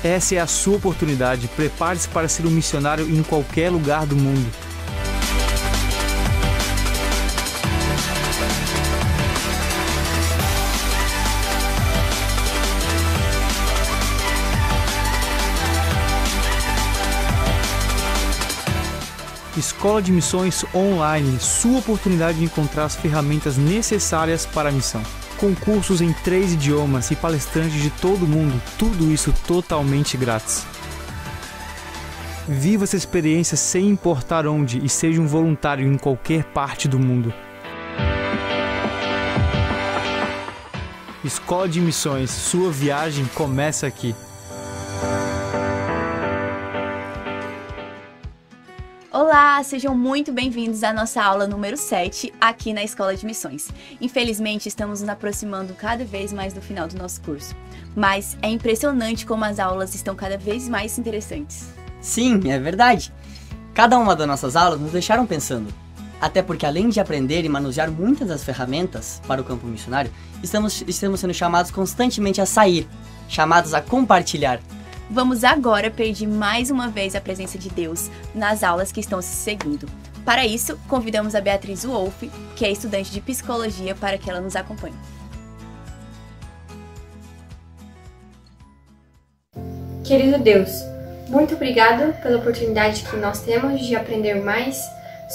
Essa é a sua oportunidade. Prepare-se para ser um missionário em qualquer lugar do mundo. Escola de Missões Online, sua oportunidade de encontrar as ferramentas necessárias para a missão. Com cursos em 3 idiomas e palestrantes de todo o mundo, tudo isso totalmente grátis. Viva essa experiência sem importar onde e seja um voluntário em qualquer parte do mundo. Escola de Missões, sua viagem começa aqui. Olá, sejam muito bem-vindos à nossa aula número 7 aqui na Escola de Missões. Infelizmente, estamos nos aproximando cada vez mais do final do nosso curso, mas é impressionante como as aulas estão cada vez mais interessantes. Sim, é verdade. Cada uma das nossas aulas nos deixaram pensando. Até porque além de aprender e manusear muitas das ferramentas para o campo missionário, estamos sendo chamados constantemente a sair, chamados a compartilhar. Vamos agora pedir mais uma vez a presença de Deus nas aulas que estão se seguindo. Para isso, convidamos a Beatriz Wolff, que é estudante de psicologia, para que ela nos acompanhe. Querido Deus, muito obrigado pela oportunidade que nós temos de aprender mais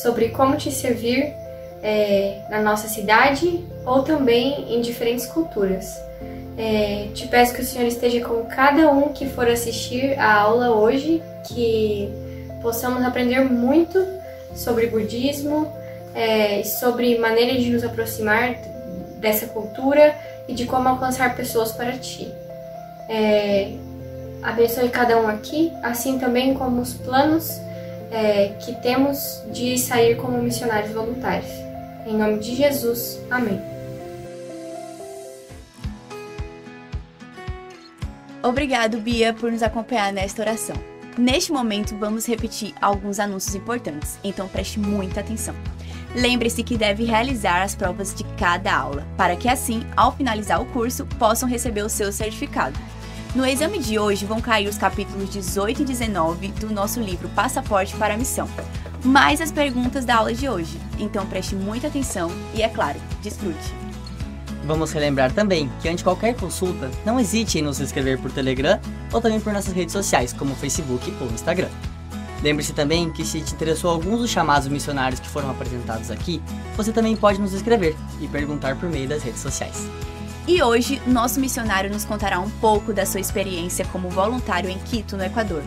sobre como te servir na nossa cidade ou também em diferentes culturas. Te peço que o Senhor esteja com cada um que for assistir a aula hoje, que possamos aprender muito sobre budismo, sobre maneira de nos aproximar dessa cultura e de como alcançar pessoas para Ti. Abençoe cada um aqui, assim também como os planos que temos de sair como missionários voluntários. Em nome de Jesus, amém. Obrigado, Bia, por nos acompanhar nesta oração. Neste momento, vamos repetir alguns anúncios importantes, então preste muita atenção. Lembre-se que deve realizar as provas de cada aula, para que assim, ao finalizar o curso, possam receber o seu certificado. No exame de hoje vão cair os capítulos 18 e 19 do nosso livro Passaporte para a Missão, mais as perguntas da aula de hoje. Então preste muita atenção e, é claro, desfrute. Vamos relembrar também que antes de qualquer consulta, não hesite em nos inscrever por Telegram ou também por nossas redes sociais, como Facebook ou Instagram. Lembre-se também que se te interessou alguns dos chamados missionários que foram apresentados aqui, você também pode nos escrever e perguntar por meio das redes sociais. E hoje, nosso missionário nos contará um pouco da sua experiência como voluntário em Quito, no Equador.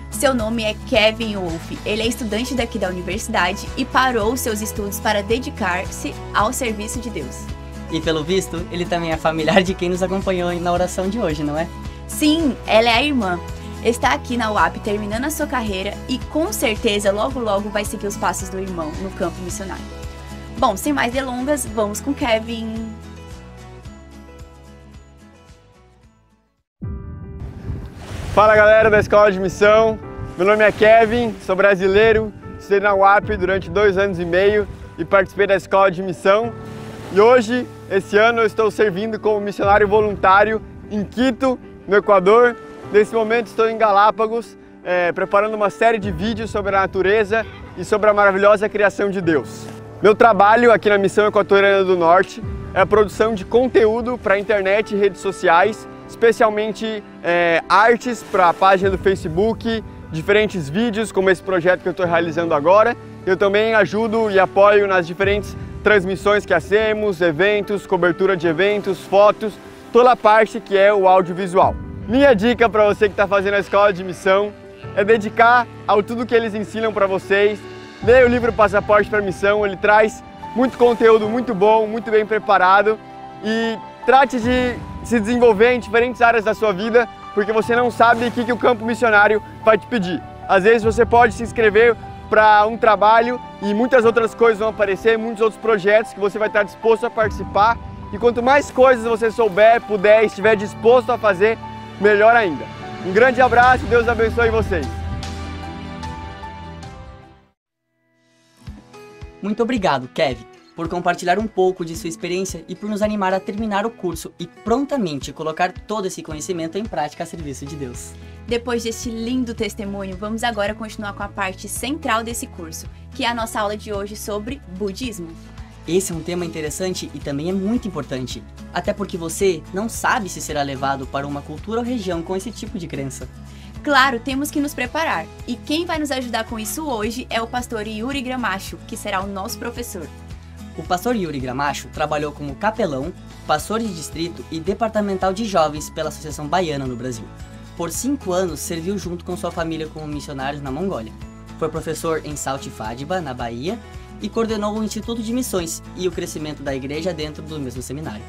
Seu nome é Kevin Wolff, ele é estudante daqui da universidade e parou seus estudos para dedicar-se ao serviço de Deus. E pelo visto, ele também é familiar de quem nos acompanhou na oração de hoje, não é? Sim, ela é a irmã. Está aqui na UAP terminando a sua carreira e com certeza logo logo vai seguir os passos do irmão no campo missionário. Bom, sem mais delongas, vamos com Kevin. Fala galera da Escola de Missão, meu nome é Kevin, sou brasileiro, estudei na UAP durante 2 anos e meio e participei da Escola de Missão. E hoje, esse ano, eu estou servindo como missionário voluntário em Quito, no Equador. Nesse momento estou em Galápagos, preparando uma série de vídeos sobre a natureza e sobre a maravilhosa criação de Deus. Meu trabalho aqui na Missão Equatoriana do Norte é a produção de conteúdo para a internet e redes sociais, especialmente artes para a página do Facebook, diferentes vídeos como esse projeto que eu estou realizando agora. Eu também ajudo e apoio nas diferentes transmissões que hacemos, eventos, cobertura de eventos, fotos, toda a parte que é o audiovisual. Minha dica para você que está fazendo a Escola de Missão é dedicar ao tudo que eles ensinam para vocês. Leia o livro Passaporte para a Missão, ele traz muito conteúdo muito bom, muito bem preparado e trate de se desenvolver em diferentes áreas da sua vida, porque você não sabe o que o campo missionário vai te pedir. Às vezes você pode se inscrever para um trabalho e muitas outras coisas vão aparecer, muitos outros projetos que você vai estar disposto a participar. E quanto mais coisas você souber, puder e estiver disposto a fazer, melhor ainda. Um grande abraço e Deus abençoe vocês. Muito obrigado, Kevin. por compartilhar um pouco de sua experiência e por nos animar a terminar o curso e prontamente colocar todo esse conhecimento em prática a serviço de Deus. Depois deste lindo testemunho, vamos agora continuar com a parte central desse curso, que é a nossa aula de hoje sobre budismo. Esse é um tema interessante e também é muito importante, até porque você não sabe se será levado para uma cultura ou região com esse tipo de crença. Claro, temos que nos preparar, e quem vai nos ajudar com isso hoje é o pastor Yuri Gramacho, que será o nosso professor. O pastor Yuri Gramacho trabalhou como capelão, pastor de distrito e departamental de jovens pela Associação Baiana no Brasil. Por 5 anos, serviu junto com sua família como missionários na Mongólia. Foi professor em Saltifadiba, na Bahia, e coordenou o Instituto de Missões e o crescimento da igreja dentro do mesmo seminário.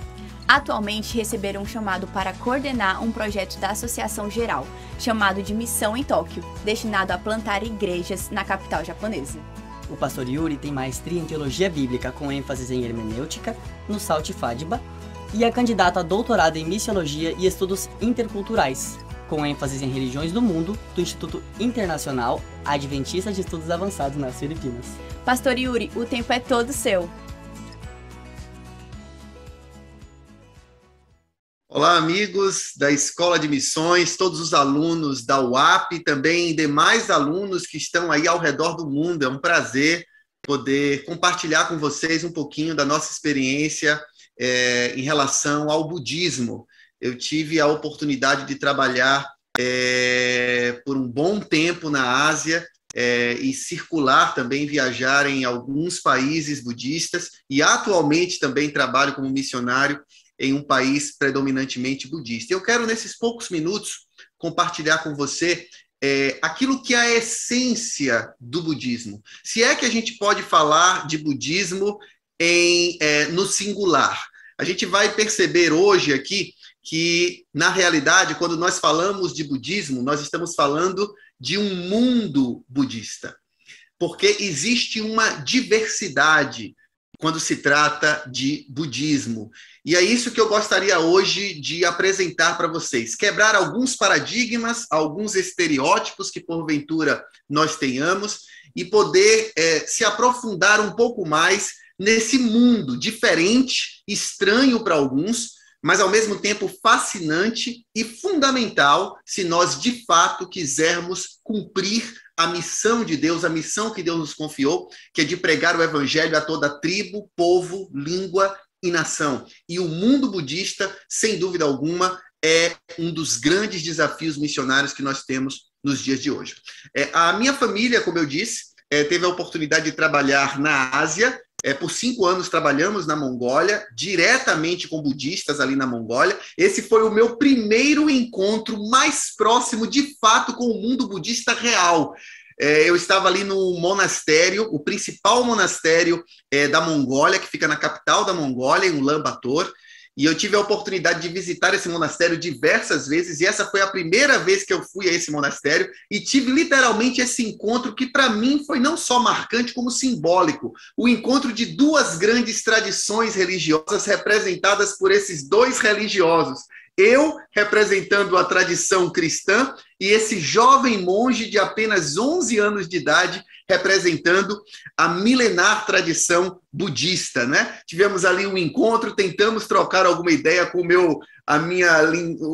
Atualmente receberam um chamado para coordenar um projeto da Associação Geral, chamado de Missão em Tóquio, destinado a plantar igrejas na capital japonesa. O pastor Yuri tem maestria em teologia bíblica com ênfase em hermenêutica no Saltifadiba e é candidato a doutorado em missiologia e estudos interculturais, com ênfase em religiões do mundo, do Instituto Internacional Adventista de Estudos Avançados nas Filipinas. Pastor Yuri, o tempo é todo seu. Olá, amigos da Escola de Missões, todos os alunos da UAP e também demais alunos que estão aí ao redor do mundo. É um prazer poder compartilhar com vocês um pouquinho da nossa experiência em relação ao budismo. Eu tive a oportunidade de trabalhar por um bom tempo na Ásia e circular também, viajar em alguns países budistas e atualmente também trabalho como missionário em um país predominantemente budista. Eu quero, nesses poucos minutos, compartilhar com você aquilo que é a essência do budismo. Se é que a gente pode falar de budismo no singular. A gente vai perceber hoje aqui que, na realidade, quando nós falamos de budismo, nós estamos falando de um mundo budista. Porque existe uma diversidade quando se trata de budismo. E é isso que eu gostaria hoje de apresentar para vocês. Quebrar alguns paradigmas, alguns estereótipos que, porventura, nós tenhamos e poder se aprofundar um pouco mais nesse mundo diferente, estranho para alguns, mas, ao mesmo tempo, fascinante e fundamental se nós, de fato, quisermos cumprir a missão de Deus, a missão que Deus nos confiou, que é de pregar o evangelho a toda tribo, povo, língua e nação. E o mundo budista, sem dúvida alguma, é um dos grandes desafios missionários que nós temos nos dias de hoje. A minha família, como eu disse, teve a oportunidade de trabalhar na Ásia. Por 5 anos trabalhamos na Mongólia, diretamente com budistas ali na Mongólia. Esse foi o meu primeiro encontro mais próximo, de fato, com o mundo budista real. Eu estava ali no monastério, o principal monastério da Mongólia, que fica na capital da Mongólia, em Ulaanbaatar. E eu tive a oportunidade de visitar esse monastério diversas vezes, e essa foi a primeira vez que eu fui a esse monastério, e tive literalmente esse encontro que para mim foi não só marcante, como simbólico. O encontro de 2 grandes tradições religiosas representadas por esses 2 religiosos. Eu representando a tradição cristã e esse jovem monge de apenas 11 anos de idade representando a milenar tradição budista, né? Tivemos ali um encontro, tentamos trocar alguma ideia com o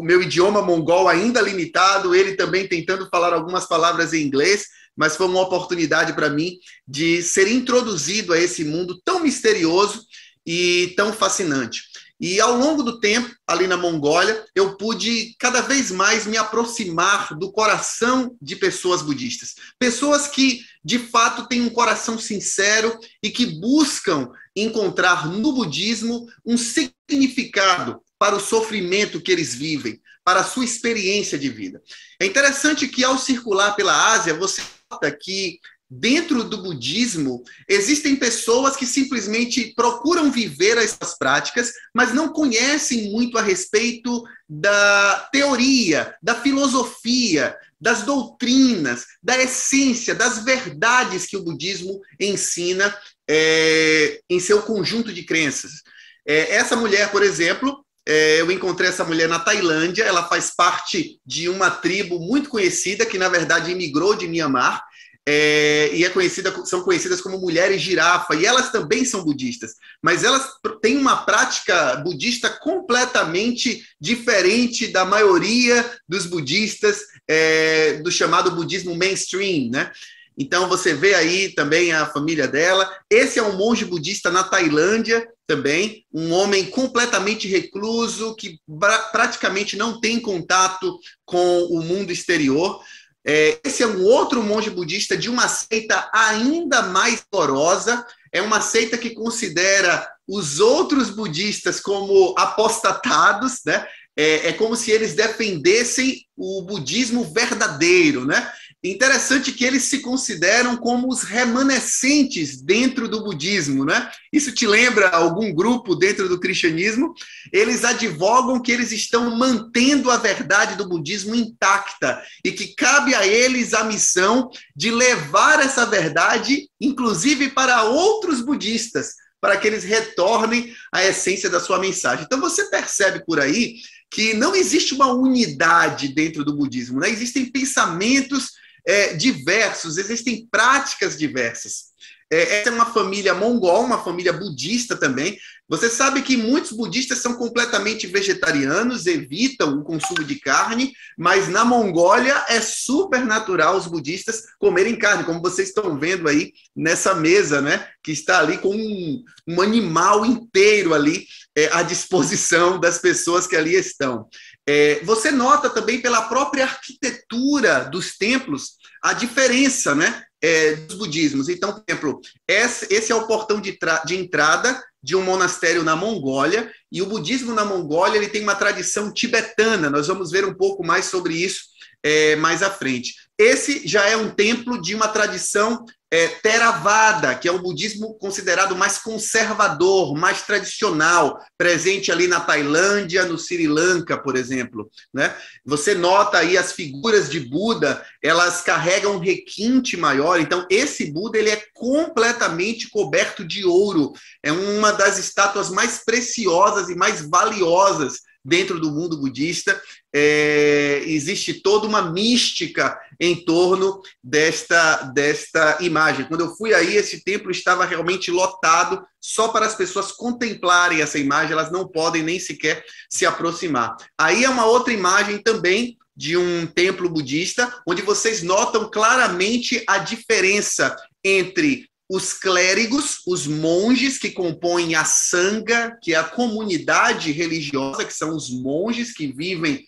meu idioma mongol ainda limitado, ele também tentando falar algumas palavras em inglês, mas foi uma oportunidade para mim de ser introduzido a esse mundo tão misterioso e tão fascinante. E ao longo do tempo, ali na Mongólia, eu pude cada vez mais me aproximar do coração de pessoas budistas. Pessoas que, de fato, têm um coração sincero e que buscam encontrar no budismo um significado para o sofrimento que eles vivem, para a sua experiência de vida. É interessante que, ao circular pela Ásia, você nota que dentro do budismo, existem pessoas que simplesmente procuram viver essas práticas, mas não conhecem muito a respeito da teoria, da filosofia, das doutrinas, da essência, das verdades que o budismo ensina em seu conjunto de crenças. Essa mulher, por exemplo, eu encontrei essa mulher na Tailândia, ela faz parte de uma tribo muito conhecida, que na verdade imigrou de Mianmar. e são conhecidas como mulheres girafa, e elas também são budistas, mas elas têm uma prática budista completamente diferente da maioria dos budistas do chamado budismo mainstream, né? Então você vê aí também a família dela. Esse é um monge budista na Tailândia também, um homem completamente recluso, que praticamente não tem contato com o mundo exterior. Esse é um outro monge budista de uma seita ainda mais horrorosa. É uma seita que considera os outros budistas como apostatados, né? É como se eles defendessem o budismo verdadeiro, né? Interessante que eles se consideram como os remanescentes dentro do budismo, né? Isso te lembra algum grupo dentro do cristianismo? Eles advogam que eles estão mantendo a verdade do budismo intacta e que cabe a eles a missão de levar essa verdade, inclusive para outros budistas, para que eles retornem à essência da sua mensagem. Então você percebe por aí que não existe uma unidade dentro do budismo, né? Existem pensamentos diversos, existem práticas diversas. Essa é uma família mongol, uma família budista também. Você sabe que muitos budistas são completamente vegetarianos, evitam o consumo de carne, mas na Mongólia é super natural os budistas comerem carne, como vocês estão vendo aí nessa mesa, né? Que está ali com um animal inteiro ali à disposição das pessoas que ali estão. Você nota também pela própria arquitetura dos templos a diferença, né, dos budismos. Então, por exemplo, esse é o portão de entrada de um monastério na Mongólia, e o budismo na Mongólia ele tem uma tradição tibetana. Nós vamos ver um pouco mais sobre isso mais à frente. Esse já é um templo de uma tradição Theravada, que é um budismo considerado mais conservador, mais tradicional, presente ali na Tailândia, no Sri Lanka, por exemplo, né? Você nota aí as figuras de Buda, elas carregam um requinte maior. Então, esse Buda ele é completamente coberto de ouro. É uma das estátuas mais preciosas e mais valiosas dentro do mundo budista. Existe toda uma mística em torno desta imagem. Quando eu fui aí, esse templo estava realmente lotado só para as pessoas contemplarem essa imagem, elas não podem nem sequer se aproximar. Aí é uma outra imagem também de um templo budista, onde vocês notam claramente a diferença entre os clérigos, os monges que compõem a Sangha, que é a comunidade religiosa, que são os monges que vivem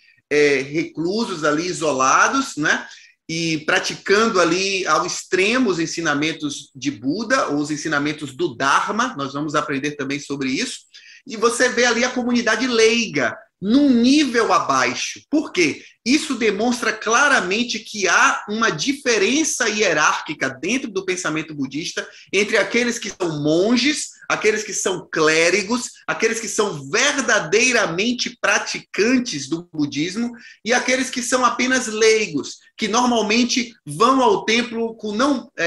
reclusos ali, isolados, né? E praticando ali ao extremo os ensinamentos de Buda, ou os ensinamentos do Dharma. Nós vamos aprender também sobre isso. E você vê ali a comunidade leiga, num nível abaixo. Por quê? Isso demonstra claramente que há uma diferença hierárquica dentro do pensamento budista entre aqueles que são monges, aqueles que são clérigos, aqueles que são verdadeiramente praticantes do budismo e aqueles que são apenas leigos, que normalmente vão ao templo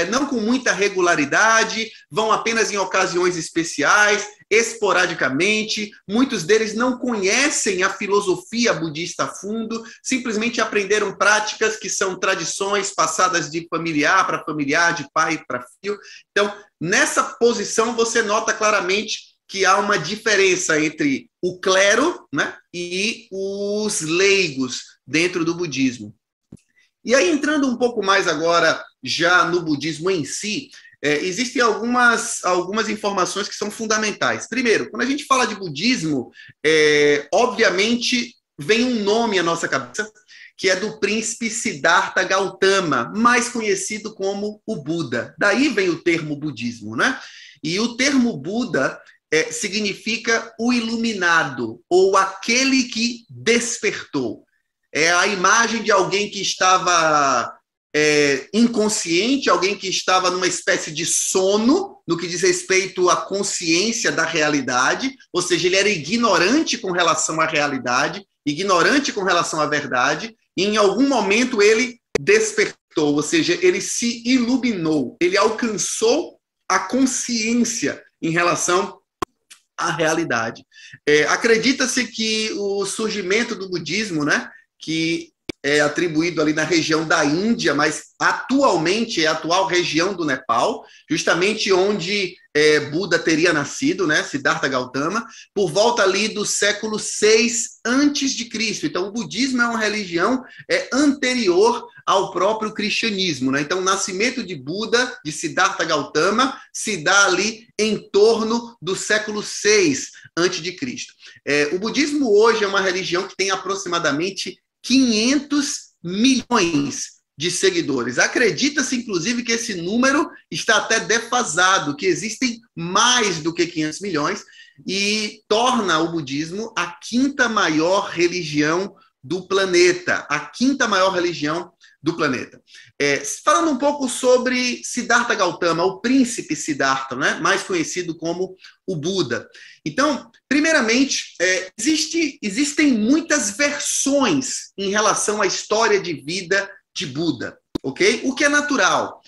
não com muita regularidade, vão apenas em ocasiões especiais, esporadicamente. Muitos deles não conhecem a filosofia budista a fundo, simplesmente aprenderam práticas que são tradições passadas de familiar para familiar, de pai para filho. Então, nessa posição, você nota claramente que há uma diferença entre o clero, né, e os leigos dentro do budismo. E aí, entrando um pouco mais agora já no budismo em si, existem algumas informações que são fundamentais. Primeiro, quando a gente fala de budismo, obviamente vem um nome à nossa cabeça, que é do príncipe Siddhartha Gautama, mais conhecido como o Buda. Daí vem o termo budismo, né? E o termo Buda significa o iluminado, ou aquele que despertou. É a imagem de alguém que estava inconsciente, alguém que estava numa espécie de sono, no que diz respeito à consciência da realidade, ou seja, ele era ignorante com relação à realidade, ignorante com relação à verdade, e em algum momento ele despertou, ou seja, ele se iluminou, ele alcançou a consciência em relação à realidade. Acredita-se que o surgimento do budismo, né, que é atribuído ali na região da Índia, mas atualmente é a atual região do Nepal, justamente onde Buda teria nascido, né, Siddhartha Gautama, por volta ali do século VI antes de Cristo. Então, o budismo é uma religião anterior ao próprio cristianismo, né? Então, o nascimento de Buda, de Siddhartha Gautama, se dá ali em torno do século VI antes de Cristo. O budismo hoje é uma religião que tem aproximadamente 500 milhões de seguidores. Acredita-se, inclusive, que esse número está até defasado, que existem mais do que 500 milhões, e torna o budismo a quinta maior religião do planeta. A quinta maior religião do planeta. Falando um pouco sobre Siddhartha Gautama, o príncipe Siddhartha, né? Mais conhecido como o Buda. Então, primeiramente, existem muitas versões em relação à história de vida de Buda, ok? O que é natural.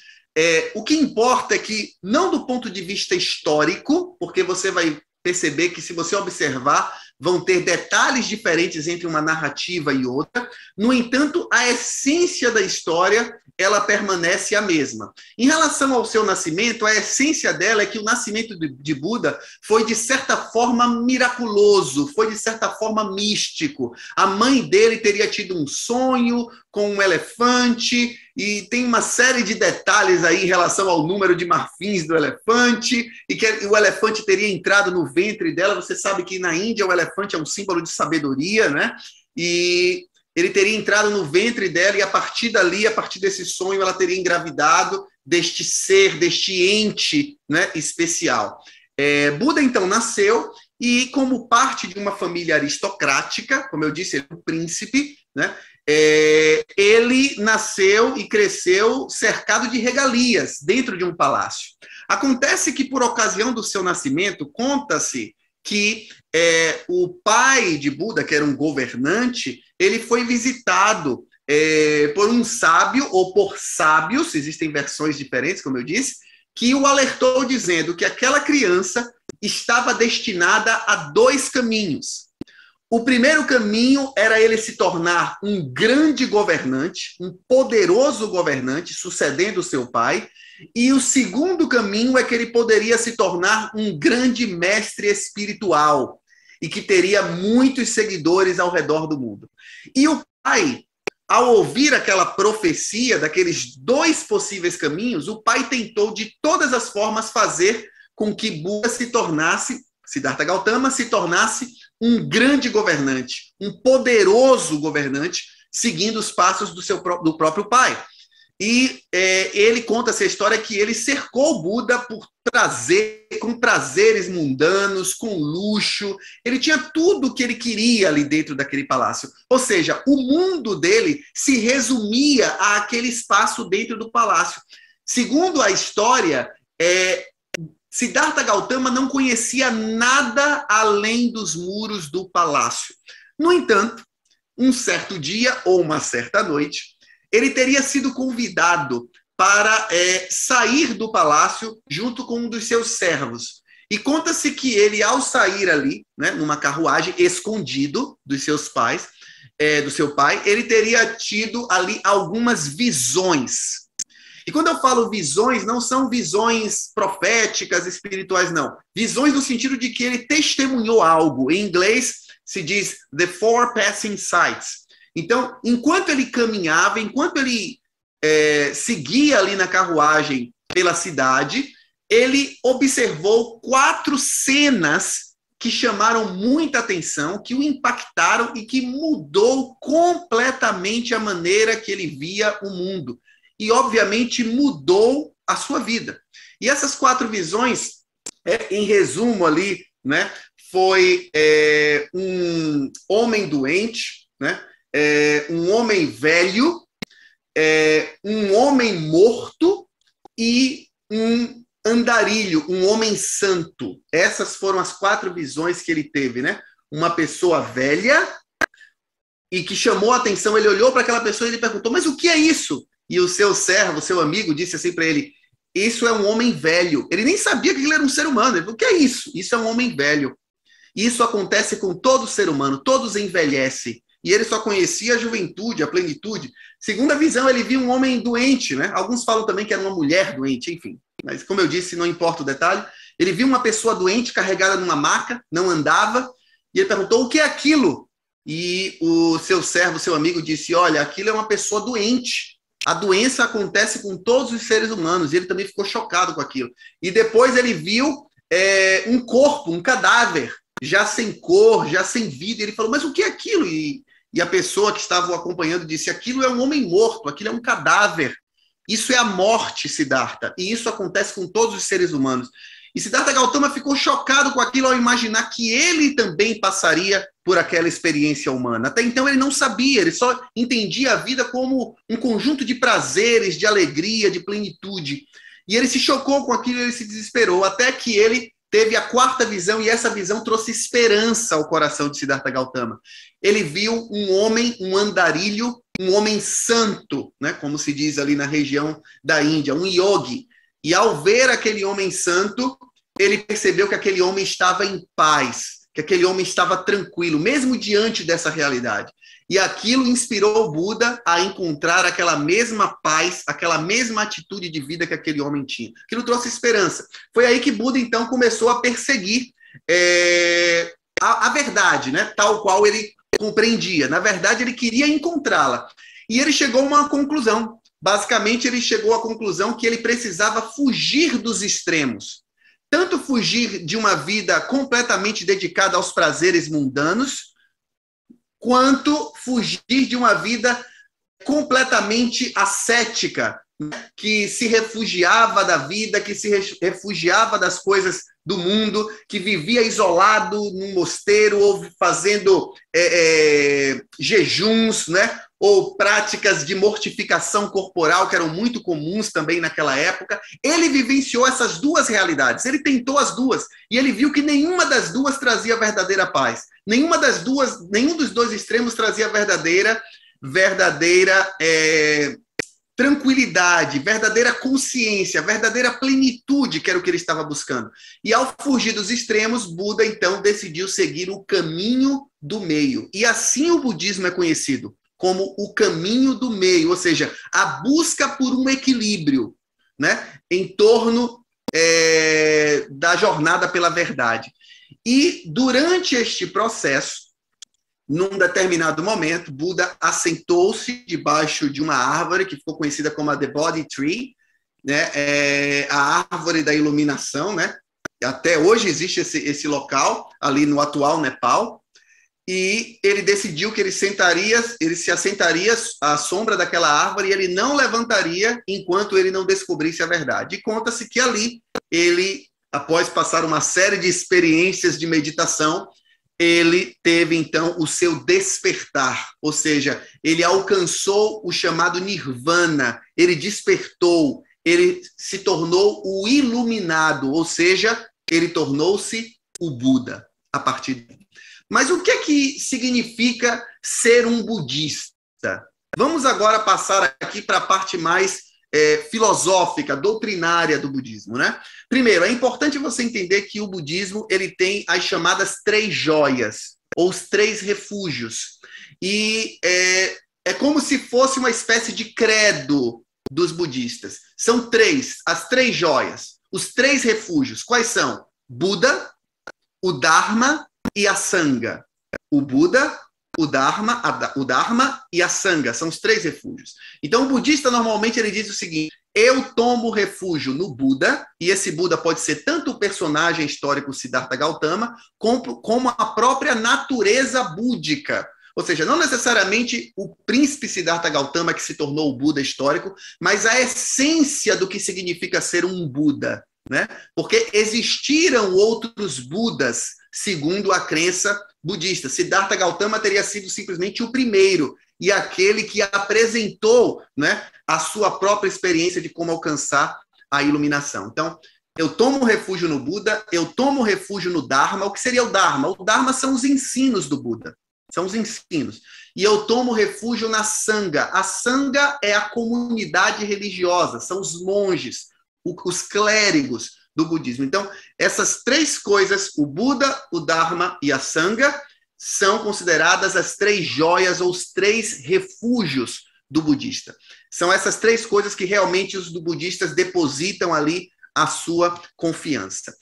O que importa é que, não do ponto de vista histórico, porque você vai perceber que, se você observar, vão ter detalhes diferentes entre uma narrativa e outra. No entanto, a essência da história, ela permanece a mesma. Em relação ao seu nascimento, a essência dela é que o nascimento de Buda foi, de certa forma, miraculoso, foi, de certa forma, místico. A mãe dele teria tido um sonho com um elefante, e tem uma série de detalhes aí em relação ao número de marfins do elefante, e que o elefante teria entrado no ventre dela. Você sabe que na Índia o elefante é um símbolo de sabedoria, né? E ele teria entrado no ventre dela, e a partir dali, a partir desse sonho, ela teria engravidado deste ser, deste ente, né, especial. Buda, então, nasceu, e como parte de uma família aristocrática, como eu disse, ele é um príncipe, né? Ele nasceu e cresceu cercado de regalias dentro de um palácio. Acontece que, por ocasião do seu nascimento, conta-se que o pai de Buda, que era um governante, ele foi visitado por um sábio, ou por sábios, existem versões diferentes, como eu disse, que o alertou dizendo que aquela criança estava destinada a 2 caminhos. O primeiro caminho era ele se tornar um grande governante, um poderoso governante, sucedendo o seu pai. E o segundo caminho é que ele poderia se tornar um grande mestre espiritual e que teria muitos seguidores ao redor do mundo. E o pai, ao ouvir aquela profecia daqueles 2 possíveis caminhos, o pai tentou de todas as formas fazer com que Buda Siddhartha Gautama se tornasse um grande governante, um poderoso governante, seguindo os passos do próprio pai. E ele conta-se a história que ele cercou Buda com prazeres mundanos, com luxo. Ele tinha tudo o que ele queria ali dentro daquele palácio. Ou seja, o mundo dele se resumia àquele espaço dentro do palácio. Segundo a história, Siddhartha Gautama não conhecia nada além dos muros do palácio. No entanto, um certo dia ou uma certa noite, ele teria sido convidado para sair do palácio junto com um dos seus servos. E conta-se que ele, ao sair ali, né, numa carruagem, escondido dos seus pais, do seu pai, ele teria tido ali algumas visões. E quando eu falo visões, não são visões proféticas, espirituais, não. Visões no sentido de que ele testemunhou algo. Em inglês se diz the four passing sights. Então, enquanto ele caminhava, enquanto ele seguia ali na carruagem pela cidade, ele observou 4 cenas que chamaram muita atenção, que o impactaram e que mudou completamente a maneira que ele via o mundo. E, obviamente, mudou a sua vida. E essas 4 visões, em resumo ali, né, foi um homem doente, né, um homem velho, um homem morto e um andarilho, um homem santo. Essas foram as 4 visões que ele teve, né? Uma pessoa velha e que chamou a atenção. Ele olhou para aquela pessoa e ele perguntou, mas o que é isso? E o seu servo, seu amigo, disse assim para ele, isso é um homem velho. Ele nem sabia que ele era um ser humano. Ele falou, o que é isso? Isso é um homem velho. Isso acontece com todo ser humano, todos envelhecem. e ele só conhecia a juventude, a plenitude. Segunda visão, ele viu um homem doente, né? Alguns falam também que era uma mulher doente, enfim. Mas, como eu disse, não importa o detalhe. Ele viu uma pessoa doente carregada numa maca, não andava, e ele perguntou, o que é aquilo? E o seu servo, seu amigo, disse, olha, aquilo é uma pessoa doente. A doença acontece com todos os seres humanos. E ele também ficou chocado com aquilo. E depois ele viu um corpo, um cadáver, já sem cor, já sem vida. E ele falou, mas o que é aquilo? E a pessoa que estava o acompanhando disse, aquilo é um homem morto, aquilo é um cadáver. Isso é a morte, Siddhartha. E isso acontece com todos os seres humanos. E Siddhartha Gautama ficou chocado com aquilo ao imaginar que ele também passaria por aquela experiência humana. Até então ele não sabia, ele só entendia a vida como um conjunto de prazeres, de alegria, de plenitude. E ele se chocou com aquilo, ele se desesperou, até que ele teve a quarta visão, e essa visão trouxe esperança ao coração de Siddhartha Gautama. Ele viu um homem, um andarilho, um homem santo, né, como se diz ali na região da Índia, um yogi. E ao ver aquele homem santo, ele percebeu que aquele homem estava em paz, que aquele homem estava tranquilo, mesmo diante dessa realidade. E aquilo inspirou o Buda a encontrar aquela mesma paz, aquela mesma atitude de vida que aquele homem tinha. Aquilo trouxe esperança. Foi aí que Buda, então, começou a perseguir a verdade, né? Tal qual ele compreendia. Na verdade, ele queria encontrá-la. E ele chegou a uma conclusão. Basicamente, ele chegou à conclusão que ele precisava fugir dos extremos. Tanto fugir de uma vida completamente dedicada aos prazeres mundanos, quanto fugir de uma vida completamente ascética, que se refugiava da vida, que se refugiava das coisas do mundo, que vivia isolado num mosteiro, ou fazendo jejuns, né? Ou práticas de mortificação corporal, que eram muito comuns também naquela época. Ele vivenciou essas duas realidades, ele tentou as duas, e ele viu que nenhuma das duas trazia verdadeira paz. Nenhum dos dois extremos trazia verdadeira tranquilidade, verdadeira consciência, verdadeira plenitude, que era o que ele estava buscando. E ao fugir dos extremos, Buda, então, decidiu seguir o caminho do meio. E assim o budismo é conhecido, como o caminho do meio, ou seja, a busca por um equilíbrio, né, em torno da jornada pela verdade. E durante este processo, num determinado momento, Buda assentou-se debaixo de uma árvore que ficou conhecida como a The Bodhi Tree, né, a árvore da iluminação, né? Até hoje existe esse local ali no atual Nepal. E ele decidiu que ele se assentaria à sombra daquela árvore e ele não levantaria enquanto ele não descobrisse a verdade. E conta-se que ali, ele, após passar uma série de experiências de meditação, ele teve, então, o seu despertar. Ou seja, ele alcançou o chamado nirvana, ele despertou, ele se tornou o iluminado, ou seja, ele tornou-se o Buda a partir daí. Mas o que é que significa ser um budista? Vamos agora passar aqui para a parte mais filosófica, doutrinária do budismo, né? Primeiro, é importante você entender que o budismo ele tem as chamadas 3 joias, ou os 3 refúgios. E é como se fosse uma espécie de credo dos budistas. São 3, as 3 joias, os 3 refúgios. Quais são? Buda, o Dharma e a Sangha. O Buda, o Dharma e a Sangha são os 3 refúgios. Então, o budista, normalmente, ele diz o seguinte: eu tomo refúgio no Buda, e esse Buda pode ser tanto o personagem histórico Siddhartha Gautama, como a própria natureza búdica. Ou seja, não necessariamente o príncipe Siddhartha Gautama que se tornou o Buda histórico, mas a essência do que significa ser um Buda, né? Porque existiram outros Budas, segundo a crença budista. Siddhartha Gautama teria sido simplesmente o primeiro e aquele que apresentou, né, a sua própria experiência de como alcançar a iluminação. Então, eu tomo refúgio no Buda, eu tomo refúgio no Dharma. O que seria o Dharma? O Dharma são os ensinos do Buda. São os ensinos. E eu tomo refúgio na Sangha. A Sangha é a comunidade religiosa, são os monges, os clérigos do budismo. Então, essas 3 coisas, o Buda, o Dharma e a Sangha, são consideradas as 3 joias ou os 3 refúgios do budista. São essas 3 coisas que realmente os budistas depositam ali a sua confiança.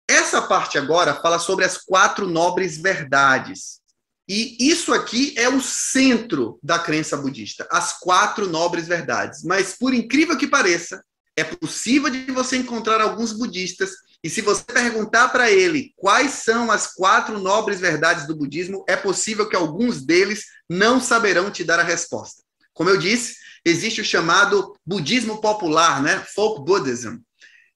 Essa parte agora fala sobre as 4 nobres verdades. E isso aqui é o centro da crença budista, as 4 nobres verdades. Mas, por incrível que pareça, é possível de você encontrar alguns budistas e se você perguntar para ele quais são as 4 nobres verdades do budismo, é possível que alguns deles não saberão te dar a resposta. Como eu disse, existe o chamado budismo popular, né? Folk Buddhism.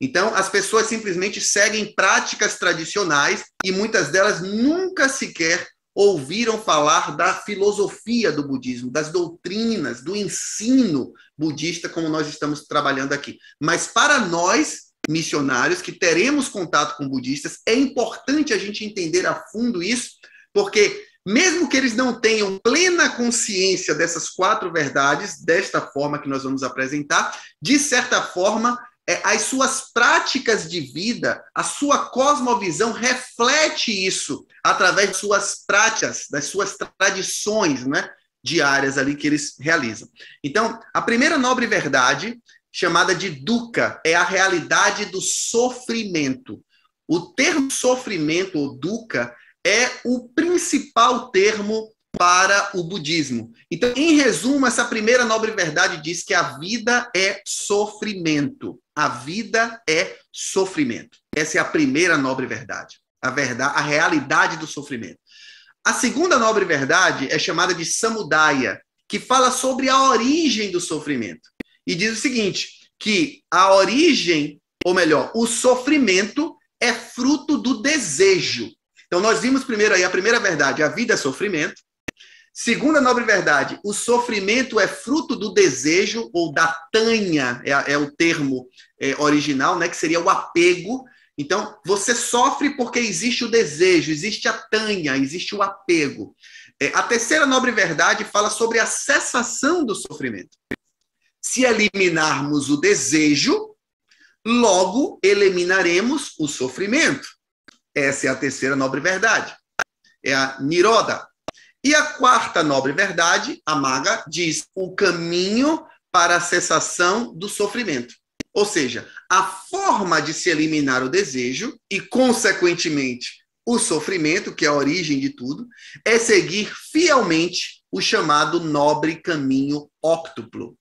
Então, as pessoas simplesmente seguem práticas tradicionais e muitas delas nunca sequer ouviram falar da filosofia do budismo, das doutrinas, do ensino budista, como nós estamos trabalhando aqui. Mas para nós, missionários, que teremos contato com budistas, é importante a gente entender a fundo isso, porque mesmo que eles não tenham plena consciência dessas 4 verdades, desta forma que nós vamos apresentar, de certa forma, as suas práticas de vida, a sua cosmovisão reflete isso através de suas práticas, das suas tradições, né, diárias ali que eles realizam. Então, a primeira nobre verdade, chamada de dukkha, é a realidade do sofrimento. O termo sofrimento, ou dukkha, é o principal termo para o budismo. Então, em resumo, essa primeira nobre verdade diz que a vida é sofrimento. A vida é sofrimento. Essa é a primeira nobre verdade. A realidade do sofrimento. A segunda nobre verdade é chamada de samudaya, que fala sobre a origem do sofrimento. E diz o seguinte, que a origem, ou melhor, o sofrimento é fruto do desejo. Então, nós vimos primeiro aí a primeira verdade, a vida é sofrimento. Segunda nobre verdade, o sofrimento é fruto do desejo, ou da tanha, é o termo original, né, que seria o apego. Então, você sofre porque existe o desejo, existe a tanha, existe o apego. A terceira nobre verdade fala sobre a cessação do sofrimento. Se eliminarmos o desejo, logo eliminaremos o sofrimento. Essa é a terceira nobre verdade. É a Nirodha. E a quarta nobre verdade, a Magga, diz o caminho para a cessação do sofrimento. Ou seja, a forma de se eliminar o desejo e, consequentemente, o sofrimento, que é a origem de tudo, é seguir fielmente o chamado nobre caminho óctuplo.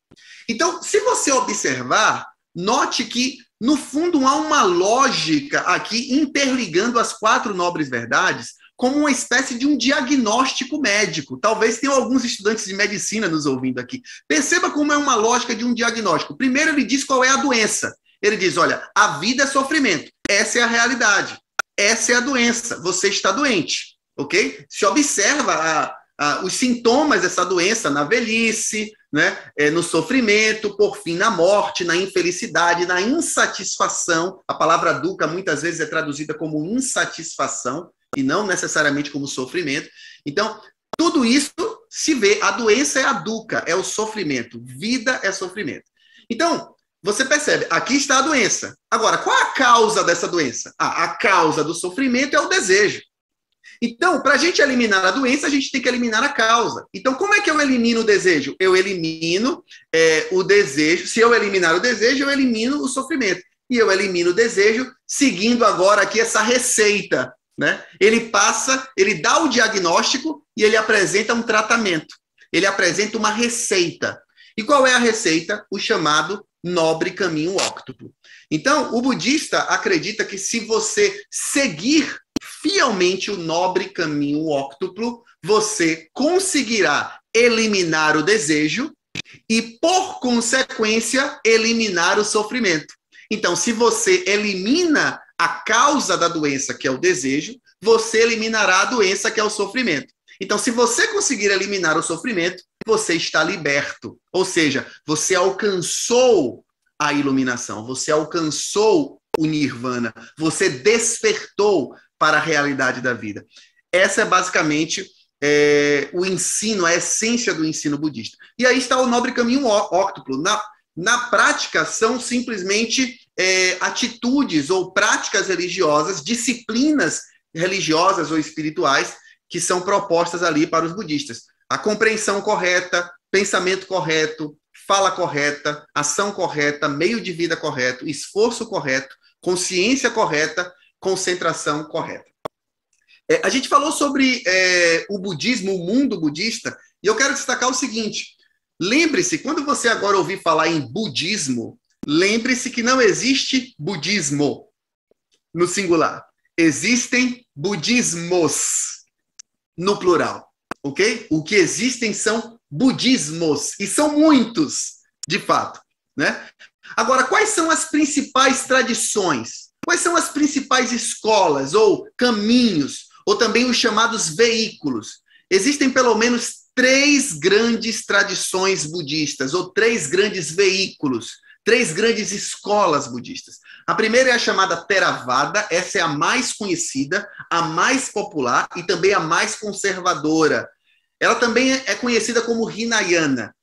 Então, se você observar, note que, no fundo, há uma lógica aqui interligando as 4 nobres verdades como uma espécie de um diagnóstico médico. Talvez tenham alguns estudantes de medicina nos ouvindo aqui. Perceba como é uma lógica de um diagnóstico. Primeiro, ele diz qual é a doença. Ele diz, olha, a vida é sofrimento. Essa é a realidade. Essa é a doença. Você está doente, ok? Se observa os sintomas dessa doença na velhice, né? No sofrimento, por fim, na morte, na infelicidade, na insatisfação. A palavra dukkha muitas vezes é traduzida como insatisfação e não necessariamente como sofrimento. Então, tudo isso se vê. A doença é a dukkha, é o sofrimento. Vida é sofrimento. Então, você percebe, aqui está a doença. Agora, qual é a causa dessa doença? A causa do sofrimento é o desejo. Então, para a gente eliminar a doença, a gente tem que eliminar a causa. Então, como é que eu elimino o desejo? Eu elimino o desejo. Se eu eliminar o desejo, eu elimino o sofrimento. E eu elimino o desejo seguindo agora aqui essa receita, né? Ele dá o diagnóstico e ele apresenta um tratamento. Ele apresenta uma receita. E qual é a receita? O chamado nobre caminho óctuplo. Então, o budista acredita que se você seguir fielmente o nobre caminho óctuplo, você conseguirá eliminar o desejo e, por consequência, eliminar o sofrimento. Então, se você elimina a causa da doença, que é o desejo, você eliminará a doença, que é o sofrimento. Então, se você conseguir eliminar o sofrimento, você está liberto. Ou seja, você alcançou a iluminação, você alcançou o nirvana, você despertou para a realidade da vida. Essa é basicamente o ensino, a essência do ensino budista. E aí está o nobre caminho óctuplo. Na prática, são simplesmente atitudes ou práticas religiosas, disciplinas religiosas ou espirituais, que são propostas ali para os budistas. A compreensão correta, pensamento correto, fala correta, ação correta, meio de vida correto, esforço correto, consciência correta, concentração correta. A gente falou sobre o budismo, o mundo budista, e eu quero destacar o seguinte: lembre-se, quando você agora ouvir falar em budismo, lembre-se que não existe budismo no singular. Existem budismos no plural, ok? O que existem são budismos, e são muitos, de fato, né? Agora, quais são as principais tradições? Quais são as principais escolas ou caminhos, ou também os chamados veículos? Existem pelo menos 3 grandes tradições budistas, ou 3 grandes veículos, 3 grandes escolas budistas. A primeira é a chamada Theravada, essa é a mais conhecida, a mais popular e também a mais conservadora. Ela também é conhecida como Hinayana,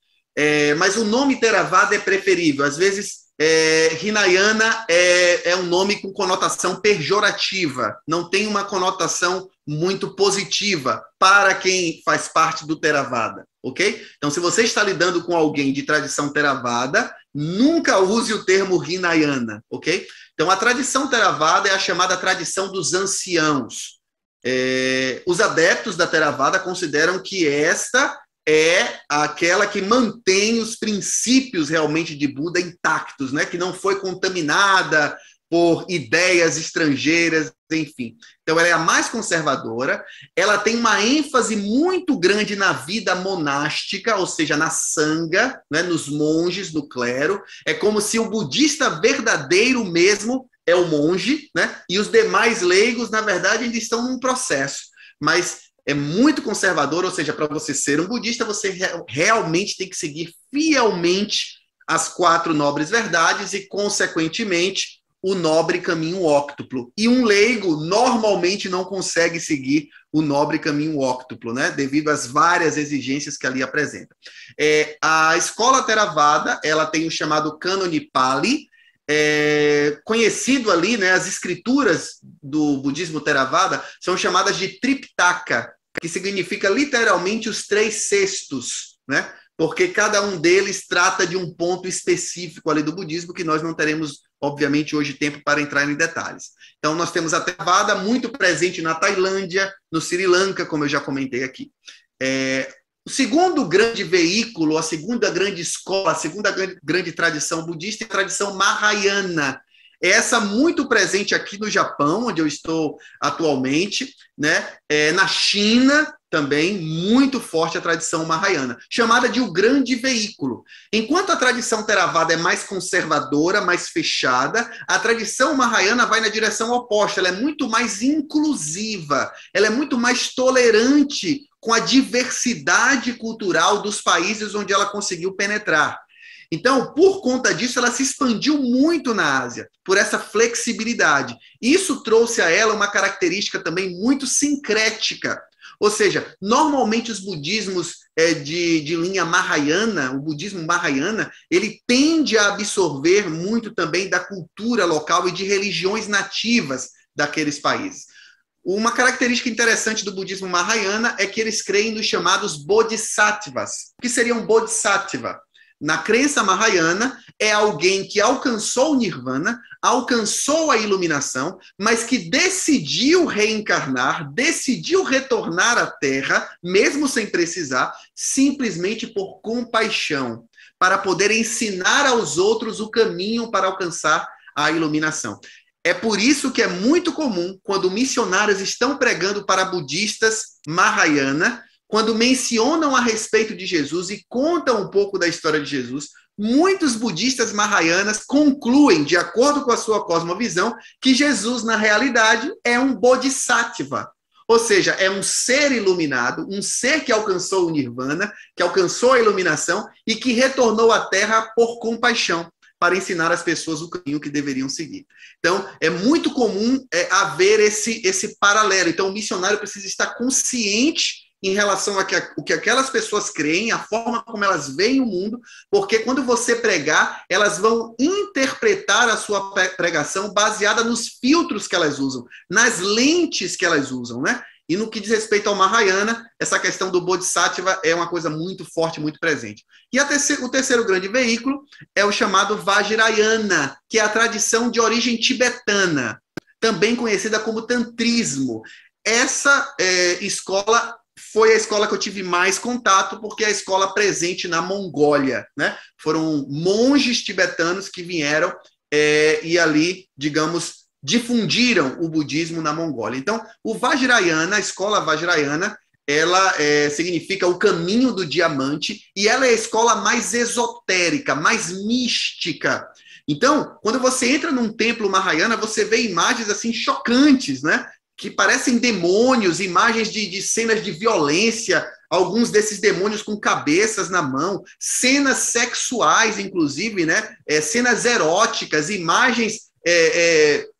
mas o nome Theravada é preferível. Às vezes, Hinayana é um nome com conotação pejorativa, não tem uma conotação muito positiva para quem faz parte do Theravada, ok? Então, se você está lidando com alguém de tradição Theravada, nunca use o termo Hinayana, ok? Então, a tradição Theravada é a chamada tradição dos anciãos. Os adeptos da Theravada consideram que esta é aquela que mantém os princípios realmente de Buda intactos, né? Que não foi contaminada por ideias estrangeiras, enfim. Então, ela é a mais conservadora, ela tem uma ênfase muito grande na vida monástica, ou seja, na sangha, né? Nos monges, no clero. É como se o budista verdadeiro mesmo é o monge, né? E os demais leigos, na verdade, ainda estão num processo. Mas é muito conservador, ou seja, para você ser um budista, você realmente tem que seguir fielmente as 4 nobres verdades e, consequentemente, o nobre caminho óctuplo. E um leigo normalmente não consegue seguir o nobre caminho óctuplo, né? Devido às várias exigências que ali apresenta. A escola Theravada, ela tem o chamado Cânone Pali, conhecido ali, né? As escrituras do budismo Theravada são chamadas de Triptaka, que significa literalmente os 3 cestos, né? Porque cada um deles trata de um ponto específico ali do budismo, que nós não teremos, obviamente, hoje tempo para entrar em detalhes. Então, nós temos a Theravada muito presente na Tailândia, no Sri Lanka, como eu já comentei aqui. O segundo grande veículo, a segunda grande escola, a segunda grande tradição budista é a tradição Mahayana. Essa muito presente aqui no Japão, onde eu estou atualmente, né? Na China também, muito forte a tradição Mahayana, chamada de o grande veículo. Enquanto a tradição Theravada é mais conservadora, mais fechada, a tradição Mahayana vai na direção oposta, ela é muito mais inclusiva, ela é muito mais tolerante com a diversidade cultural dos países onde ela conseguiu penetrar. Então, por conta disso, ela se expandiu muito na Ásia, por essa flexibilidade. Isso trouxe a ela uma característica também muito sincrética. Ou seja, normalmente os budismos de linha Mahayana, o budismo Mahayana, ele tende a absorver muito também da cultura local e de religiões nativas daqueles países. Uma característica interessante do budismo Mahayana é que eles creem nos chamados bodhisattvas. O que seria um bodhisattva? Na crença Mahayana, é alguém que alcançou o Nirvana, alcançou a iluminação, mas que decidiu reencarnar, decidiu retornar à Terra, mesmo sem precisar, simplesmente por compaixão, para poder ensinar aos outros o caminho para alcançar a iluminação. É por isso que é muito comum, quando missionários estão pregando para budistas Mahayana, quando mencionam a respeito de Jesus e contam um pouco da história de Jesus, muitos budistas Mahayanas concluem, de acordo com a sua cosmovisão, que Jesus, na realidade, é um bodhisattva. Ou seja, é um ser iluminado, um ser que alcançou o Nirvana, que alcançou a iluminação e que retornou à Terra por compaixão, para ensinar às pessoas o caminho que deveriam seguir. Então, é muito comum haver esse paralelo. Então, o missionário precisa estar consciente em relação a o que aquelas pessoas creem, a forma como elas veem o mundo, porque quando você pregar, elas vão interpretar a sua pregação baseada nos filtros que elas usam, nas lentes que elas usam, né? E no que diz respeito ao Mahayana, essa questão do Bodhisattva é uma coisa muito forte, muito presente. E o terceiro grande veículo é o chamado Vajrayana, que é a tradição de origem tibetana, também conhecida como Tantrismo. Essa escola foi a escola que eu tive mais contato, porque é a escola presente na Mongólia, né? Foram monges tibetanos que vieram e ali, digamos, difundiram o budismo na Mongólia. Então, o Vajrayana, a escola Vajrayana, ela significa o caminho do diamante, e ela é a escola mais esotérica, mais mística. Então, quando você entra num templo Mahayana, você vê imagens assim chocantes, né? Que parecem demônios, imagens de cenas de violência, alguns desses demônios com cabeças na mão, cenas sexuais, inclusive, né? Cenas eróticas, imagens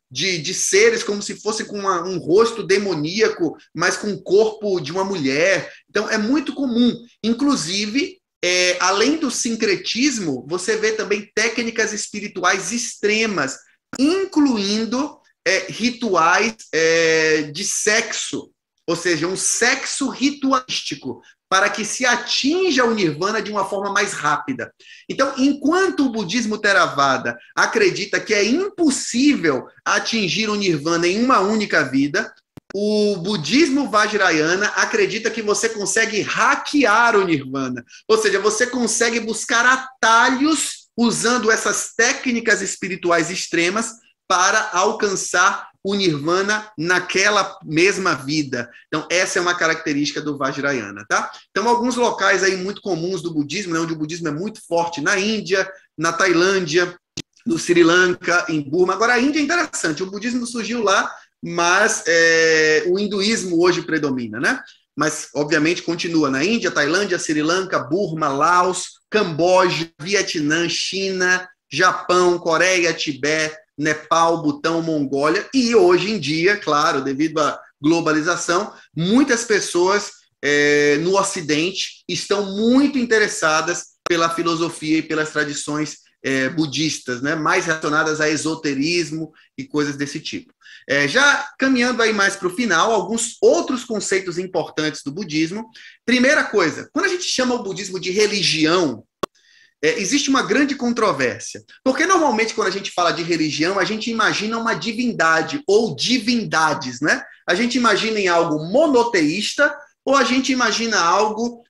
de seres como se fosse com um rosto demoníaco, mas com o corpo de uma mulher. Então, é muito comum. Inclusive, além do sincretismo, você vê também técnicas espirituais extremas, incluindo rituais de sexo, ou seja, um sexo ritualístico, para que se atinja o nirvana de uma forma mais rápida. Então, enquanto o budismo Theravada acredita que é impossível atingir o nirvana em uma única vida, o budismo Vajrayana acredita que você consegue hackear o nirvana, ou seja, você consegue buscar atalhos usando essas técnicas espirituais extremas para alcançar o nirvana naquela mesma vida. Então, essa é uma característica do Vajrayana, tá? Então, alguns locais aí muito comuns do budismo, né, onde o budismo é muito forte, na Índia, na Tailândia, no Sri Lanka, em Burma. Agora, a Índia é interessante, o budismo surgiu lá, mas o hinduísmo hoje predomina, né? Mas, obviamente, continua na Índia, Tailândia, Sri Lanka, Burma, Laos, Camboja, Vietnã, China, Japão, Coreia, Tibete, Nepal, Butão, Mongólia, e hoje em dia, claro, devido à globalização, muitas pessoas no Ocidente estão muito interessadas pela filosofia e pelas tradições budistas, né, mais relacionadas a esoterismo e coisas desse tipo. Já caminhando aí mais para o final, alguns outros conceitos importantes do budismo. Primeira coisa, quando a gente chama o budismo de religião, existe uma grande controvérsia, porque normalmente quando a gente fala de religião, a gente imagina uma divindade ou divindades, né? A gente imagina em algo monoteísta ou a gente imagina algo